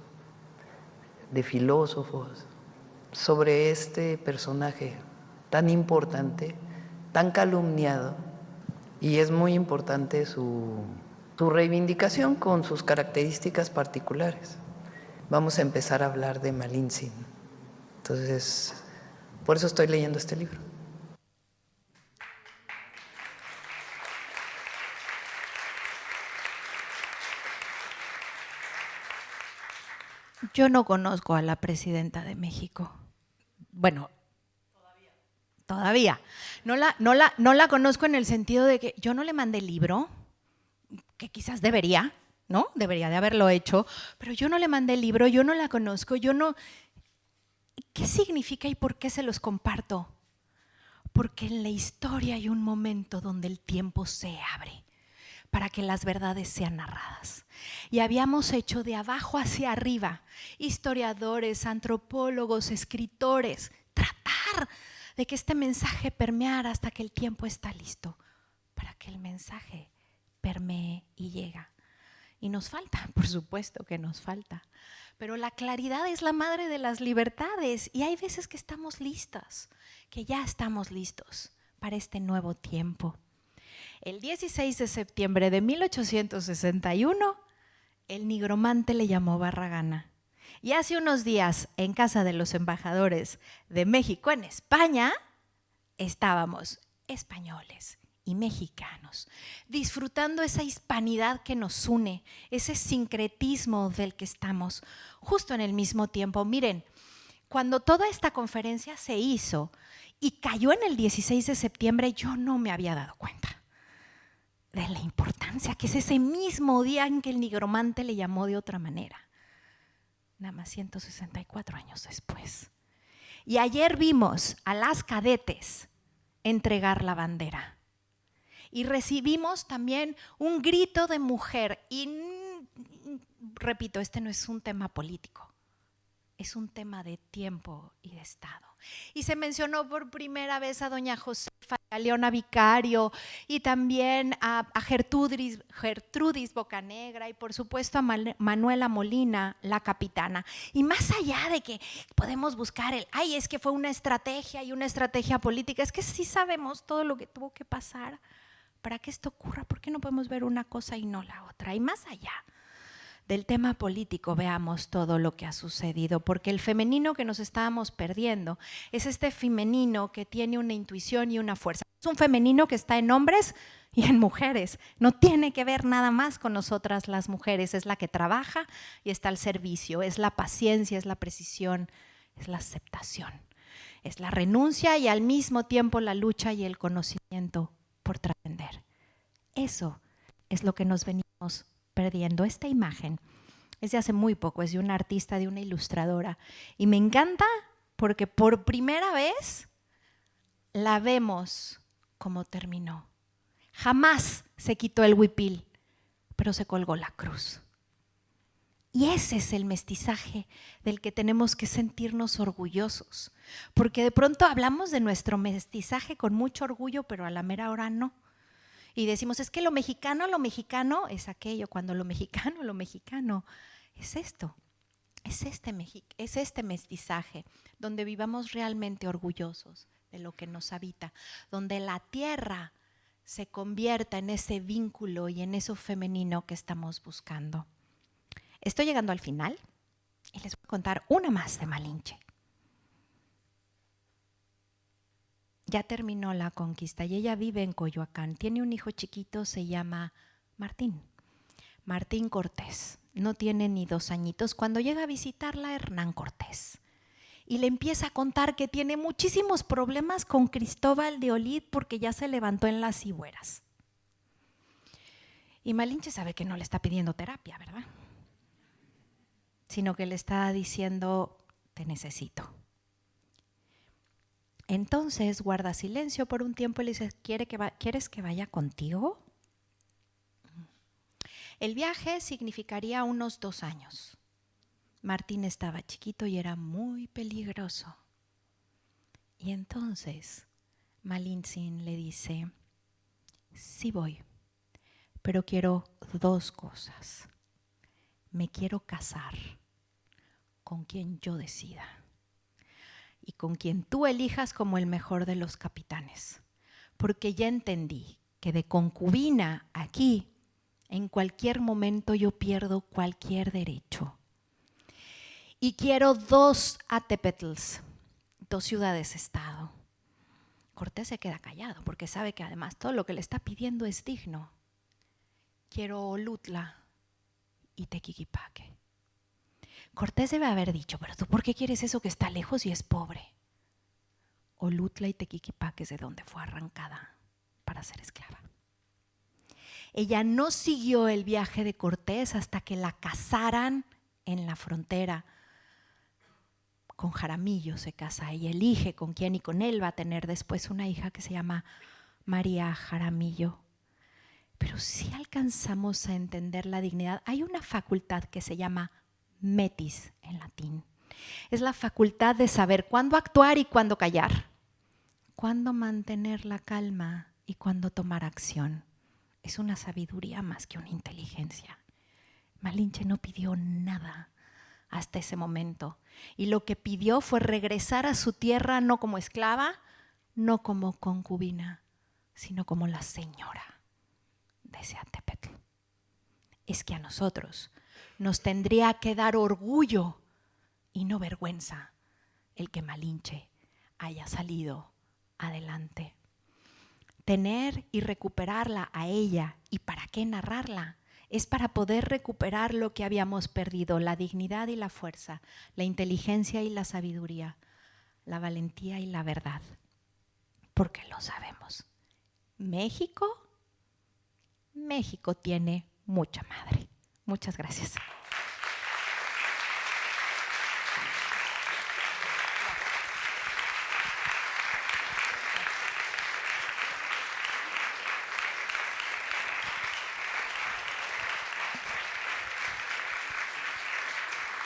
de filósofos, sobre este personaje tan importante, tan calumniado, y es muy importante su reivindicación con sus características particulares. Vamos a empezar a hablar de Malintzin. Entonces, por eso estoy leyendo este libro. Yo no conozco a la presidenta de México. Bueno, todavía. No la conozco en el sentido de que yo no le mandé el libro, que quizás debería, ¿no? Debería de haberlo hecho, pero yo no le mandé el libro, yo no la conozco, yo no… ¿Qué significa y por qué se los comparto? Porque en la historia hay un momento donde el tiempo se abre para que las verdades sean narradas. Y habíamos hecho de abajo hacia arriba, historiadores, antropólogos, escritores, tratar de que este mensaje permeara hasta que el tiempo está listo, para que el mensaje permee y llega. Y nos falta, por supuesto que nos falta, pero la claridad es la madre de las libertades, y hay veces que estamos listas, que ya estamos listos para este nuevo tiempo. El 16 de septiembre de 1861, el nigromante le llamó Barragana. Y hace unos días, en casa de los embajadores de México en España, estábamos españoles y mexicanos, disfrutando esa hispanidad que nos une, ese sincretismo del que estamos justo en el mismo tiempo. Miren, cuando toda esta conferencia se hizo y cayó en el 16 de septiembre, yo no me había dado cuenta de la importancia que es ese mismo día en que el nigromante le llamó de otra manera, nada más 164 años después. Y ayer vimos a las cadetes entregar la bandera y recibimos también un grito de mujer. Y repito, este no es un tema político, es un tema de tiempo y de Estado. Y se mencionó por primera vez a doña Josefa, a Leona Vicario, y también a Gertrudis Bocanegra, y por supuesto a Manuela Molina, la capitana. Y más allá de que podemos buscar es que fue una estrategia y una estrategia política, es que sí sabemos todo lo que tuvo que pasar para que esto ocurra. ¿Por qué no podemos ver una cosa y no la otra? Y más allá del tema político, veamos todo lo que ha sucedido, porque el femenino que nos estábamos perdiendo es este femenino que tiene una intuición y una fuerza. Es un femenino que está en hombres y en mujeres, no tiene que ver nada más con nosotras las mujeres, es la que trabaja y está al servicio, es la paciencia, es la precisión, es la aceptación, es la renuncia y al mismo tiempo la lucha y el conocimiento por trascender. Eso es lo que nos venimos perdiendo. Esta imagen es de hace muy poco, es de una artista, de una ilustradora, y me encanta porque por primera vez la vemos como terminó. Jamás se quitó el huipil, pero se colgó la cruz. Y ese es el mestizaje del que tenemos que sentirnos orgullosos, porque de pronto hablamos de nuestro mestizaje con mucho orgullo, pero a la mera hora no. Y decimos, es que lo mexicano es aquello, cuando lo mexicano es esto, es este mestizaje, donde vivamos realmente orgullosos de lo que nos habita, donde la tierra se convierta en ese vínculo y en eso femenino que estamos buscando. Estoy llegando al final y les voy a contar una más de Malinche. Ya terminó la conquista y ella vive en Coyoacán. Tiene un hijo chiquito, se llama Martín. Martín Cortés. No tiene ni 2 añitos. Cuando llega a visitarla Hernán Cortés. Y le empieza a contar que tiene muchísimos problemas con Cristóbal de Olid porque ya se levantó en las Sigüeras. Y Malinche sabe que no le está pidiendo terapia, ¿verdad? Sino que le está diciendo, te necesito. Entonces guarda silencio por un tiempo y le dice, ¿quieres que vaya contigo? El viaje significaría unos 2 años. Martín estaba chiquito y era muy peligroso. Y entonces Malinche le dice, sí voy, pero quiero 2 cosas. Me quiero casar con quien yo decida y con quien tú elijas como el mejor de los capitanes, porque ya entendí que de concubina aquí, en cualquier momento yo pierdo cualquier derecho. Y quiero 2 Atepetls, 2 ciudades-estado. Cortés se queda callado porque sabe que además todo lo que le está pidiendo es digno. Quiero Olutla y Tequiquipaque. Cortés debe haber dicho, pero ¿tú por qué quieres eso que está lejos y es pobre? Olutla y Tequiquipaque es de donde fue arrancada para ser esclava. Ella no siguió el viaje de Cortés hasta que la casaran en la frontera. Con Jaramillo se casa, ella elige con quién y con él va a tener después una hija que se llama María Jaramillo. Pero si alcanzamos a entender la dignidad, hay una facultad que se llama metis en latín. Es la facultad de saber cuándo actuar y cuándo callar, cuándo mantener la calma y cuándo tomar acción. Es una sabiduría más que una inteligencia. Malinche no pidió nada hasta ese momento y lo que pidió fue regresar a su tierra no como esclava, no como concubina, sino como la señora de ese Atepetl. Es que a nosotros nos tendría que dar orgullo y no vergüenza el que Malinche haya salido adelante. Tener y recuperarla a ella, ¿y para qué narrarla? Es para poder recuperar lo que habíamos perdido, la dignidad y la fuerza, la inteligencia y la sabiduría, la valentía y la verdad. Porque lo sabemos. México tiene mucha madre. Muchas gracias.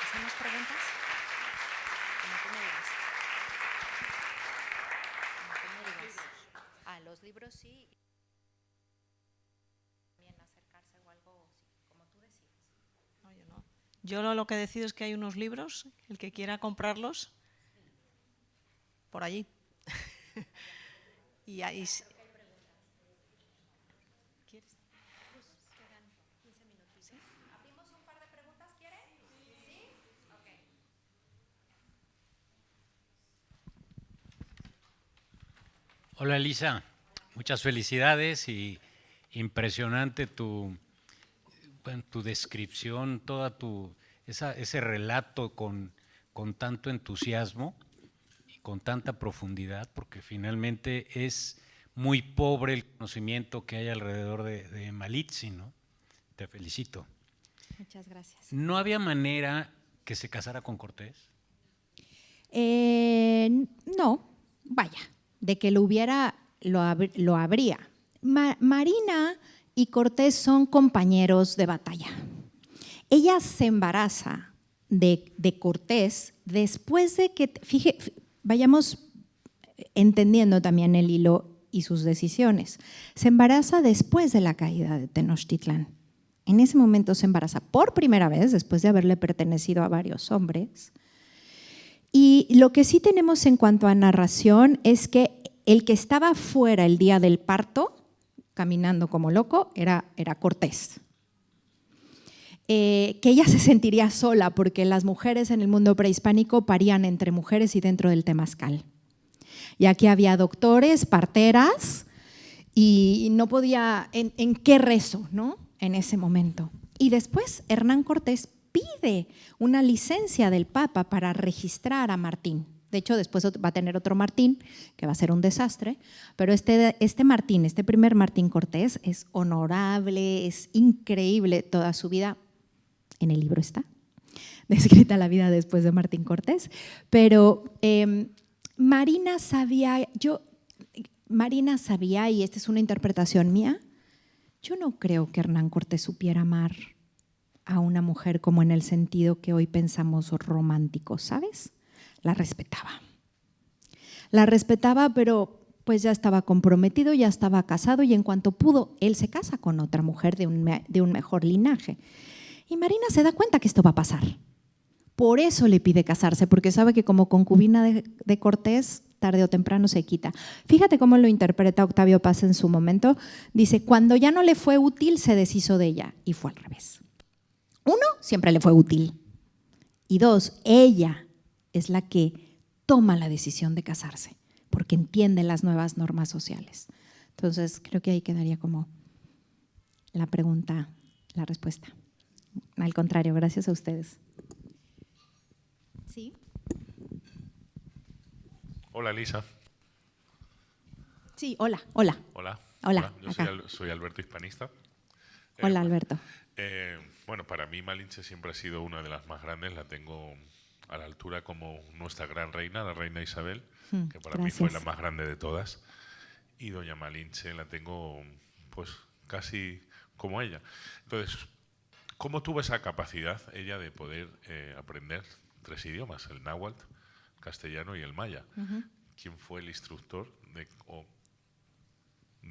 ¿Hacemos preguntas? Como tú me digas. Como tú me digas. Ah, los libros sí. También acercarse o algo, sí, como tú decidas. No, yo no. Yo lo que decido es que hay unos libros, el que quiera comprarlos, por allí. Y ahí. ¿Quieres? Quedan 15 minutos. ¿Sí? ¿Abrimos un par de preguntas, quiere? ¿Sí? Ok. Hola Elisa, muchas felicidades y impresionante tu descripción, ese relato con tanto entusiasmo y con tanta profundidad, porque finalmente es muy pobre el conocimiento que hay alrededor de Malinche, ¿no? Te felicito. Muchas gracias. ¿No había manera que se casara con Cortés? No, vaya, de que lo hubiera, lo habría. Marina y Cortés son compañeros de batalla. Ella se embaraza de Cortés después de que, vayamos entendiendo también el hilo y sus decisiones. Se embaraza después de la caída de Tenochtitlán. En ese momento se embaraza por primera vez, después de haberle pertenecido a varios hombres. Y lo que sí tenemos en cuanto a narración es que el que estaba fuera el día del parto, caminando como loco, era Cortés. Que ella se sentiría sola porque las mujeres en el mundo prehispánico parían entre mujeres y dentro del temazcal. Y aquí había doctores, parteras, y no podía, ¿en qué rezo, no? En ese momento. Y después Hernán Cortés pide una licencia del Papa para registrar a Martín. De hecho, después va a tener otro Martín, que va a ser un desastre, pero este Martín, este primer Martín Cortés, es honorable, es increíble toda su vida. En el libro está descrita la vida después de Martín Cortés, pero Marina sabía, y esta es una interpretación mía, yo no creo que Hernán Cortés supiera amar a una mujer como en el sentido que hoy pensamos romántico, ¿sabes? La respetaba, pero pues ya estaba comprometido, ya estaba casado y en cuanto pudo, él se casa con otra mujer de un mejor linaje. Y Marina se da cuenta que esto va a pasar. Por eso le pide casarse, porque sabe que como concubina de Cortés, tarde o temprano se quita. Fíjate cómo lo interpreta Octavio Paz en su momento. Dice, cuando ya no le fue útil, se deshizo de ella. Y fue al revés. 1, siempre le fue útil. Y 2, ella es la que toma la decisión de casarse, porque entiende las nuevas normas sociales. Entonces, creo que ahí quedaría como la pregunta, la respuesta. Al contrario, gracias a ustedes. ¿Sí? Hola, Elisa. Sí, hola. Yo soy Alberto Hispanista. Hola, Alberto. Bueno, para mí Malinche siempre ha sido una de las más grandes. La tengo a la altura como nuestra gran reina, la reina Isabel, que para mí fue la más grande de todas. Y doña Malinche la tengo pues casi como ella. Entonces, ¿cómo tuvo esa capacidad ella de poder aprender 3 idiomas, el náhuatl, castellano y el maya? ¿Quién fue el instructor de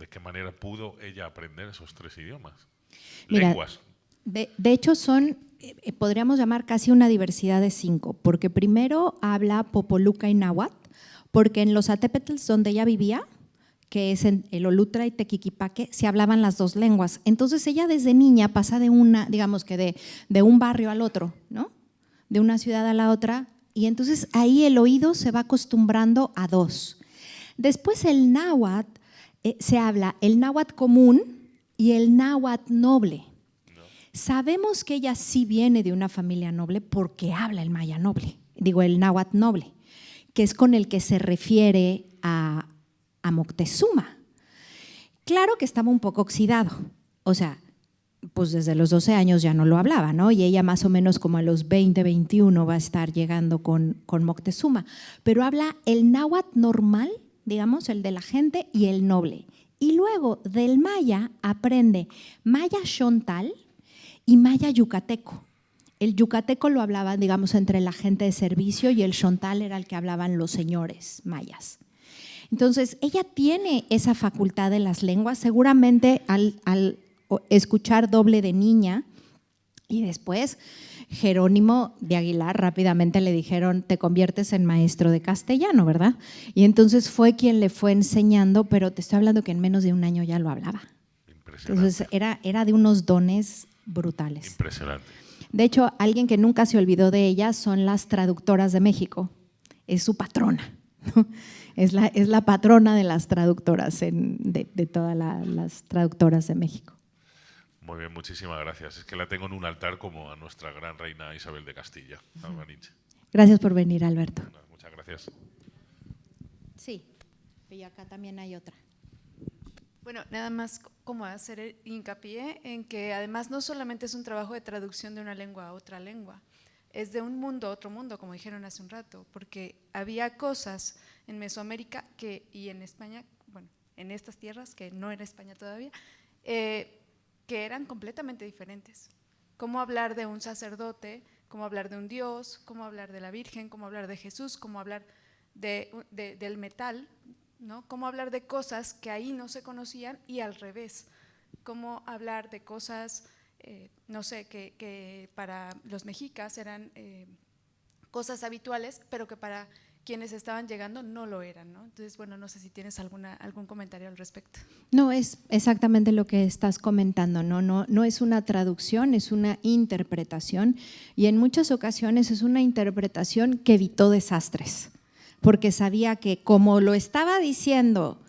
qué manera pudo ella aprender esos 3 idiomas? Mira, lenguas. De hecho, son, podríamos llamar casi una diversidad de 5, porque primero habla popoluca y náhuatl, porque en los atépetls donde ella vivía, que es en el Olutra y Tequiquipaque, se hablaban las 2 lenguas. Entonces ella desde niña pasa de digamos que de un barrio al otro, ¿no? De una ciudad a la otra, y entonces ahí el oído se va acostumbrando a 2. Después el náhuatl, se habla el náhuatl común y el náhuatl noble. Sabemos que ella sí viene de una familia noble porque habla el maya noble, el náhuatl noble, que es con el que se refiere a Moctezuma. Claro que estaba un poco oxidado, o sea, pues desde los 12 años ya no lo hablaba, ¿no? Y ella más o menos como a los 20, 21 va a estar llegando con Moctezuma, pero habla el náhuatl normal, digamos, el de la gente y el noble. Y luego del maya aprende maya xontal y maya yucateco. El yucateco lo hablaban, digamos, entre la gente de servicio y el xontal era el que hablaban los señores mayas. Entonces, ella tiene esa facultad de las lenguas, seguramente al escuchar doble de niña, y después Jerónimo de Aguilar rápidamente le dijeron, te conviertes en maestro de castellano, ¿verdad? Y entonces fue quien le fue enseñando, pero te estoy hablando que en menos de un año ya lo hablaba. Entonces era de unos dones brutales. Impresionante. De hecho, alguien que nunca se olvidó de ella son las traductoras de México. Es su patrona, ¿no? Es la patrona de las traductoras, de todas las traductoras de México. Muy bien, muchísimas gracias. Es que la tengo en un altar como a nuestra gran reina Isabel de Castilla, a Malinche. Gracias por venir, Alberto. Muchas gracias. Sí, y acá también hay otra. Bueno, nada más como hacer hincapié en que además no solamente es un trabajo de traducción de una lengua a otra lengua, es de un mundo a otro mundo, como dijeron hace un rato, porque había cosas en Mesoamérica y en España, bueno, en estas tierras, que no era España todavía, que eran completamente diferentes. Cómo hablar de un sacerdote, cómo hablar de un Dios, cómo hablar de la Virgen, cómo hablar de Jesús, cómo hablar del metal, ¿no? Cómo hablar de cosas que ahí no se conocían y al revés. Cómo hablar de cosas, no sé, que para los mexicas eran cosas habituales, pero que para quienes estaban llegando no lo eran, ¿no? Entonces, bueno, no sé si tienes algún comentario al respecto. No, es exactamente lo que estás comentando, no es una traducción, es una interpretación, y en muchas ocasiones es una interpretación que evitó desastres, porque sabía que como lo estaba diciendo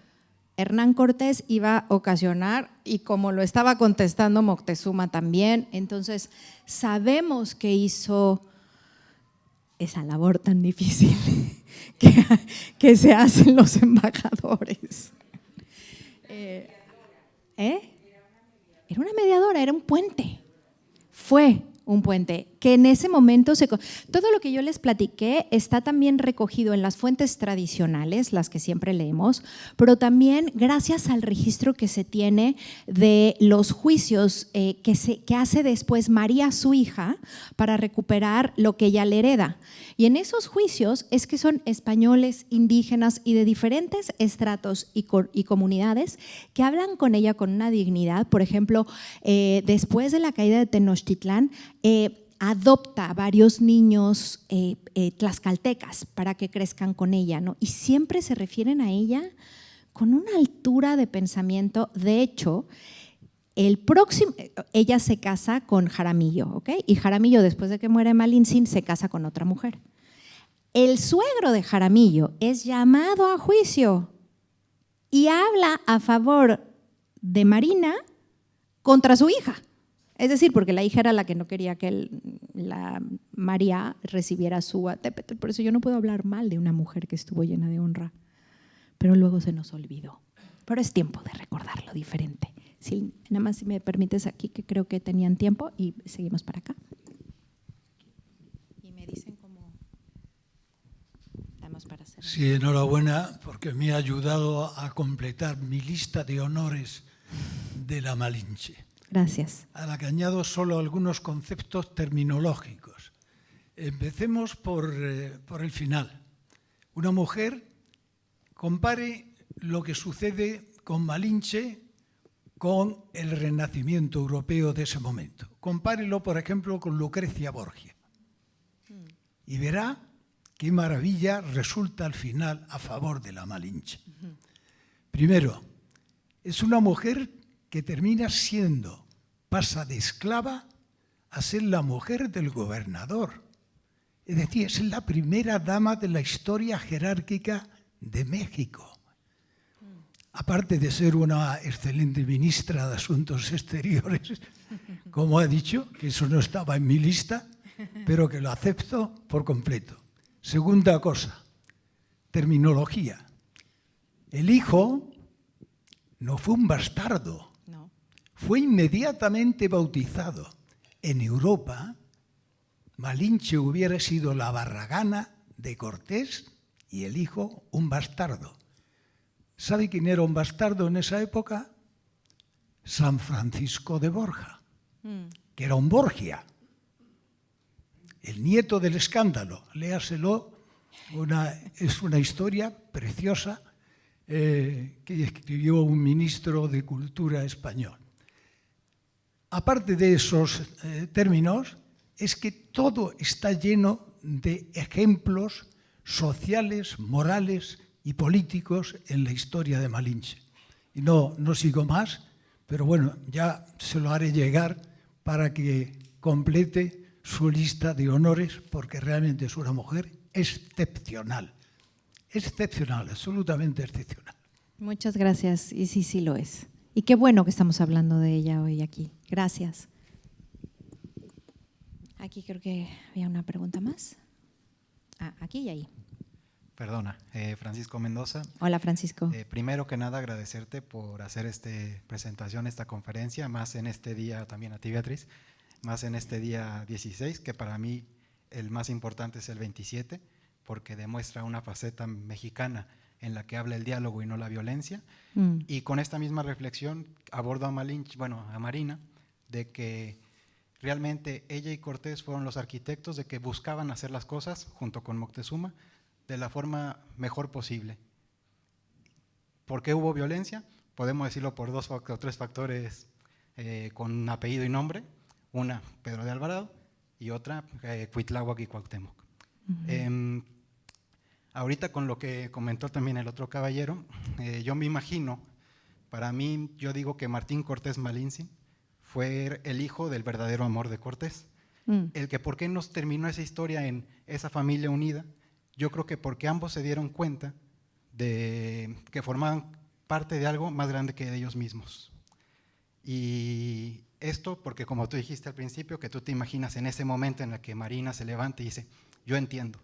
Hernán Cortés iba a ocasionar, y como lo estaba contestando Moctezuma también, entonces sabemos que hizo esa labor tan difícil que se hacen los embajadores. Era una mediadora, era un puente. Fue un puente que en ese momento todo lo que yo les platiqué está también recogido en las fuentes tradicionales, las que siempre leemos, pero también gracias al registro que se tiene de los juicios que hace después María, su hija, para recuperar lo que ella le hereda. Y en esos juicios es que son españoles, indígenas y de diferentes estratos y comunidades que hablan con ella con una dignidad. Por ejemplo, después de la caída de Tenochtitlán, adopta a varios niños tlaxcaltecas para que crezcan con ella, ¿no? Y siempre se refieren a ella con una altura de pensamiento. De hecho, ella se casa con Jaramillo, ¿ok? Y Jaramillo, después de que muere Malintzin, se casa con otra mujer. El suegro de Jaramillo es llamado a juicio y habla a favor de Marina contra su hija. Es decir, porque la hija era la que no quería que la María recibiera su atépetl. Por eso yo no puedo hablar mal de una mujer que estuvo llena de honra. Pero luego se nos olvidó. Pero es tiempo de recordarlo diferente. Si, nada más si me permites aquí, que creo que tenían tiempo, y seguimos para acá. Y me dicen cómo damos para hacer. Sí, enhorabuena, porque me ha ayudado a completar mi lista de honores de la Malinche. Gracias. A la que añado solo algunos conceptos terminológicos. Empecemos por el final. Una mujer, compare lo que sucede con Malinche con el Renacimiento europeo de ese momento. Compárelo, por ejemplo, con Lucrecia Borgia. Y verá qué maravilla resulta al final a favor de la Malinche. Primero, es una mujer que termina pasa de esclava a ser la mujer del gobernador. Es decir, es la primera dama de la historia jerárquica de México. Aparte de ser una excelente ministra de Asuntos Exteriores, como ha dicho, que eso no estaba en mi lista, pero que lo acepto por completo. Segunda cosa, terminología. El hijo no fue un bastardo. Fue inmediatamente bautizado. En Europa, Malinche hubiera sido la Barragana de Cortés y el hijo un bastardo. ¿Sabe quién era un bastardo en esa época? San Francisco de Borja, que era un Borgia. El nieto del escándalo, léaselo, es una historia preciosa que escribió un ministro de Cultura español. Aparte de esos términos, es que todo está lleno de ejemplos sociales, morales y políticos en la historia de Malinche. Y no sigo más, pero bueno, ya se lo haré llegar para que complete su lista de honores, porque realmente es una mujer excepcional. Excepcional, absolutamente excepcional. Muchas gracias, y sí lo es. Y qué bueno que estamos hablando de ella hoy aquí. Gracias. Aquí creo que había una pregunta más. Aquí y ahí. Perdona, Francisco Mendoza. Hola, Francisco. Primero que nada, agradecerte por hacer esta presentación, esta conferencia, más en este día, también a ti, Beatriz, más en este día 16, que para mí el más importante es el 27, porque demuestra una faceta mexicana en la que habla el diálogo y no la violencia. Y con esta misma reflexión abordo a Marina, de que realmente ella y Cortés fueron los arquitectos de que buscaban hacer las cosas, junto con Moctezuma, de la forma mejor posible. ¿Por qué hubo violencia? Podemos decirlo por 2 o 3 factores con apellido y nombre. Una, Pedro de Alvarado, y otra, Cuitláhuac y Cuauhtémoc. Ahorita con lo que comentó también el otro caballero, yo me imagino, para mí, yo digo que Martín Cortés Malintzin fue el hijo del verdadero amor de Cortés. El que por qué nos terminó esa historia en esa familia unida, yo creo que porque ambos se dieron cuenta de que formaban parte de algo más grande que de ellos mismos. Y esto porque, como tú dijiste al principio, que tú te imaginas en ese momento en el que Marina se levanta y dice, yo entiendo.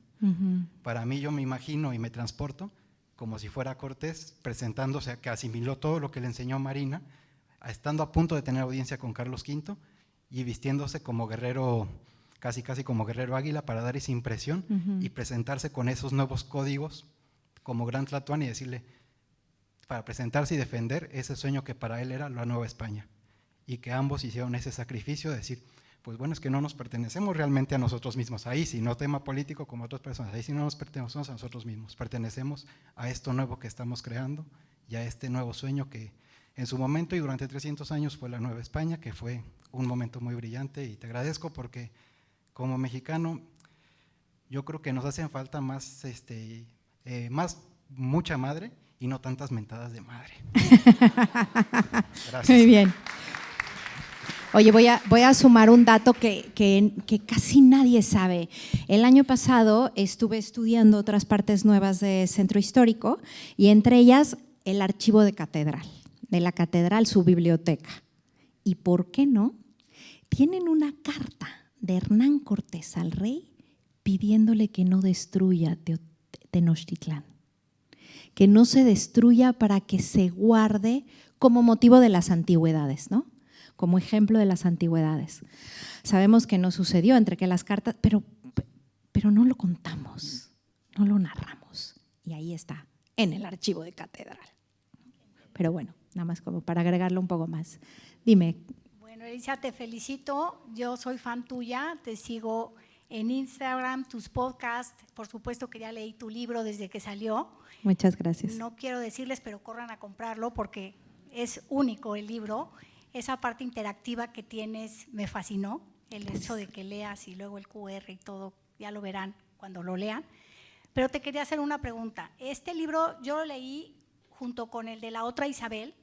Para mí, yo me imagino y me transporto como si fuera Cortés presentándose, que asimiló todo lo que le enseñó Marina, estando a punto de tener audiencia con Carlos V y vistiéndose como guerrero, casi como guerrero águila, para dar esa impresión y presentarse con esos nuevos códigos como Gran Tlatoani y decirle, para presentarse y defender ese sueño que para él era la Nueva España, y que ambos hicieron ese sacrificio de decir, pues bueno, es que no nos pertenecemos realmente a nosotros mismos, ahí sí, no tema político como otras personas, ahí sí no nos pertenecemos a nosotros mismos, pertenecemos a esto nuevo que estamos creando y a este nuevo sueño que en su momento y durante 300 años fue la Nueva España, que fue un momento muy brillante, y te agradezco porque como mexicano yo creo que nos hacen falta más, mucha madre y no tantas mentadas de madre. Gracias. Muy bien. Oye, voy a sumar un dato que casi nadie sabe. El año pasado estuve estudiando otras partes nuevas de Centro Histórico y entre ellas el archivo de la catedral, su biblioteca. ¿Y por qué no? Tienen una carta de Hernán Cortés al rey pidiéndole que no destruya Tenochtitlán, que no se destruya para que se guarde como motivo de las antigüedades, ¿no? Como ejemplo de las antigüedades. Sabemos que no sucedió entre que las cartas, pero no lo contamos, no lo narramos. Y ahí está, en el archivo de catedral. Pero bueno, nada más como para agregarlo un poco más. Dime. Bueno, Elisa, te felicito. Yo soy fan tuya, te sigo en Instagram, tus podcasts. Por supuesto que ya leí tu libro desde que salió. Muchas gracias. No quiero decirles, pero corran a comprarlo porque es único el libro. Esa parte interactiva que tienes me fascinó, el hecho de que leas y luego el QR y todo, ya lo verán cuando lo lean. Pero te quería hacer una pregunta. Este libro yo lo leí junto con el de la otra Isabel,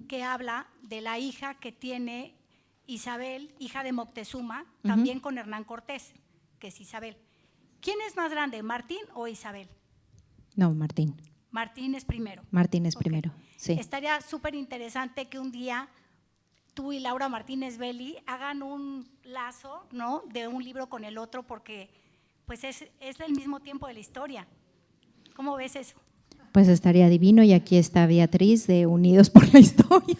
que habla de la hija que tiene Isabel, hija de Moctezuma, también con Hernán Cortés, que es Isabel. ¿Quién es más grande, Martín o Isabel? No, Martín. Martín es primero. Martín es primero, sí. Estaría súper interesante que un día tú y Laura Martínez Belli hagan un lazo, ¿no?, de un libro con el otro, porque pues es el mismo tiempo de la historia. ¿Cómo ves eso? Pues estaría divino, y aquí está Beatriz de Unidos por la Historia,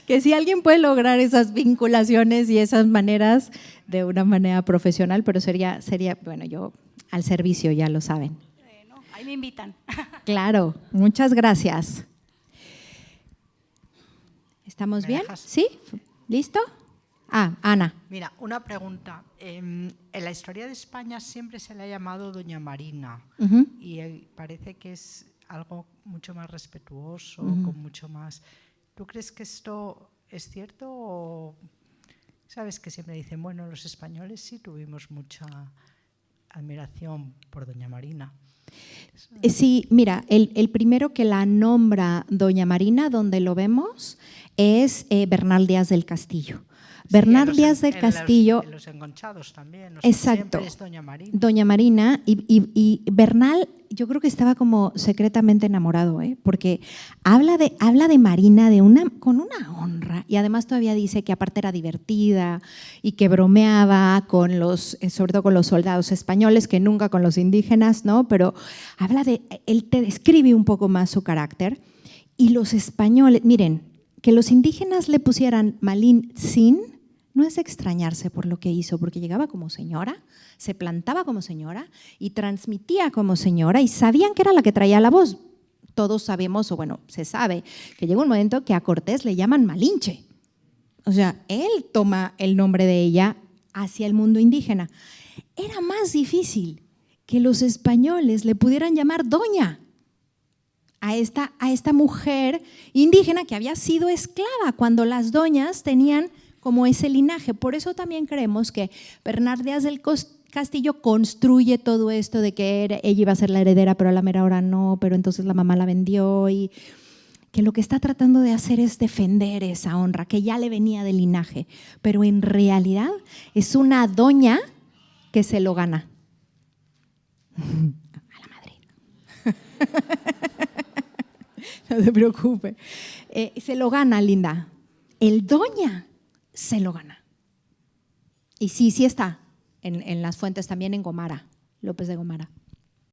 que si alguien puede lograr esas vinculaciones y esas maneras de una manera profesional, pero sería bueno, yo al servicio, ya lo saben. Bueno, ahí me invitan. Claro, muchas gracias. ¿Estamos bien? Dejas? ¿Sí? ¿Listo? Ana. Mira, una pregunta. En la historia de España siempre se le ha llamado Doña Marina y parece que es algo mucho más respetuoso, con mucho más… ¿Tú crees que esto es cierto o sabes que siempre dicen, bueno, los españoles sí tuvimos mucha admiración por Doña Marina? Sí, mira, el primero que la nombra Doña Marina, donde lo vemos, es Bernal Díaz del Castillo. Bernal Díaz del Castillo… En los enconchados también. Exacto. Siempre es Doña Marina. Doña Marina y Bernal, yo creo que estaba como secretamente enamorado, porque habla de Marina con una honra, y además todavía dice que aparte era divertida y que bromeaba sobre todo con los soldados españoles, que nunca con los indígenas, ¿no? Pero él te describe un poco más su carácter. Y los españoles, miren, que los indígenas le pusieran Malintzin no es extrañarse por lo que hizo, porque llegaba como señora, se plantaba como señora y transmitía como señora y sabían que era la que traía la voz. Todos sabemos, o bueno, se sabe, que llega un momento que a Cortés le llaman Malinche. O sea, él toma el nombre de ella hacia el mundo indígena. Era más difícil que los españoles le pudieran llamar doña a esta mujer indígena que había sido esclava, cuando las doñas tenían como ese linaje. Por eso también creemos que Bernat Díaz del Castillo construye todo esto de que ella iba a ser la heredera, pero a la mera hora no, pero entonces la mamá la vendió, y que lo que está tratando de hacer es defender esa honra que ya le venía del linaje, pero en realidad es una doña que se lo gana. A la Madrid. No te preocupes. Se lo gana, linda. El doña se lo gana. Y sí está en las fuentes, también en Gomara, López de Gomara.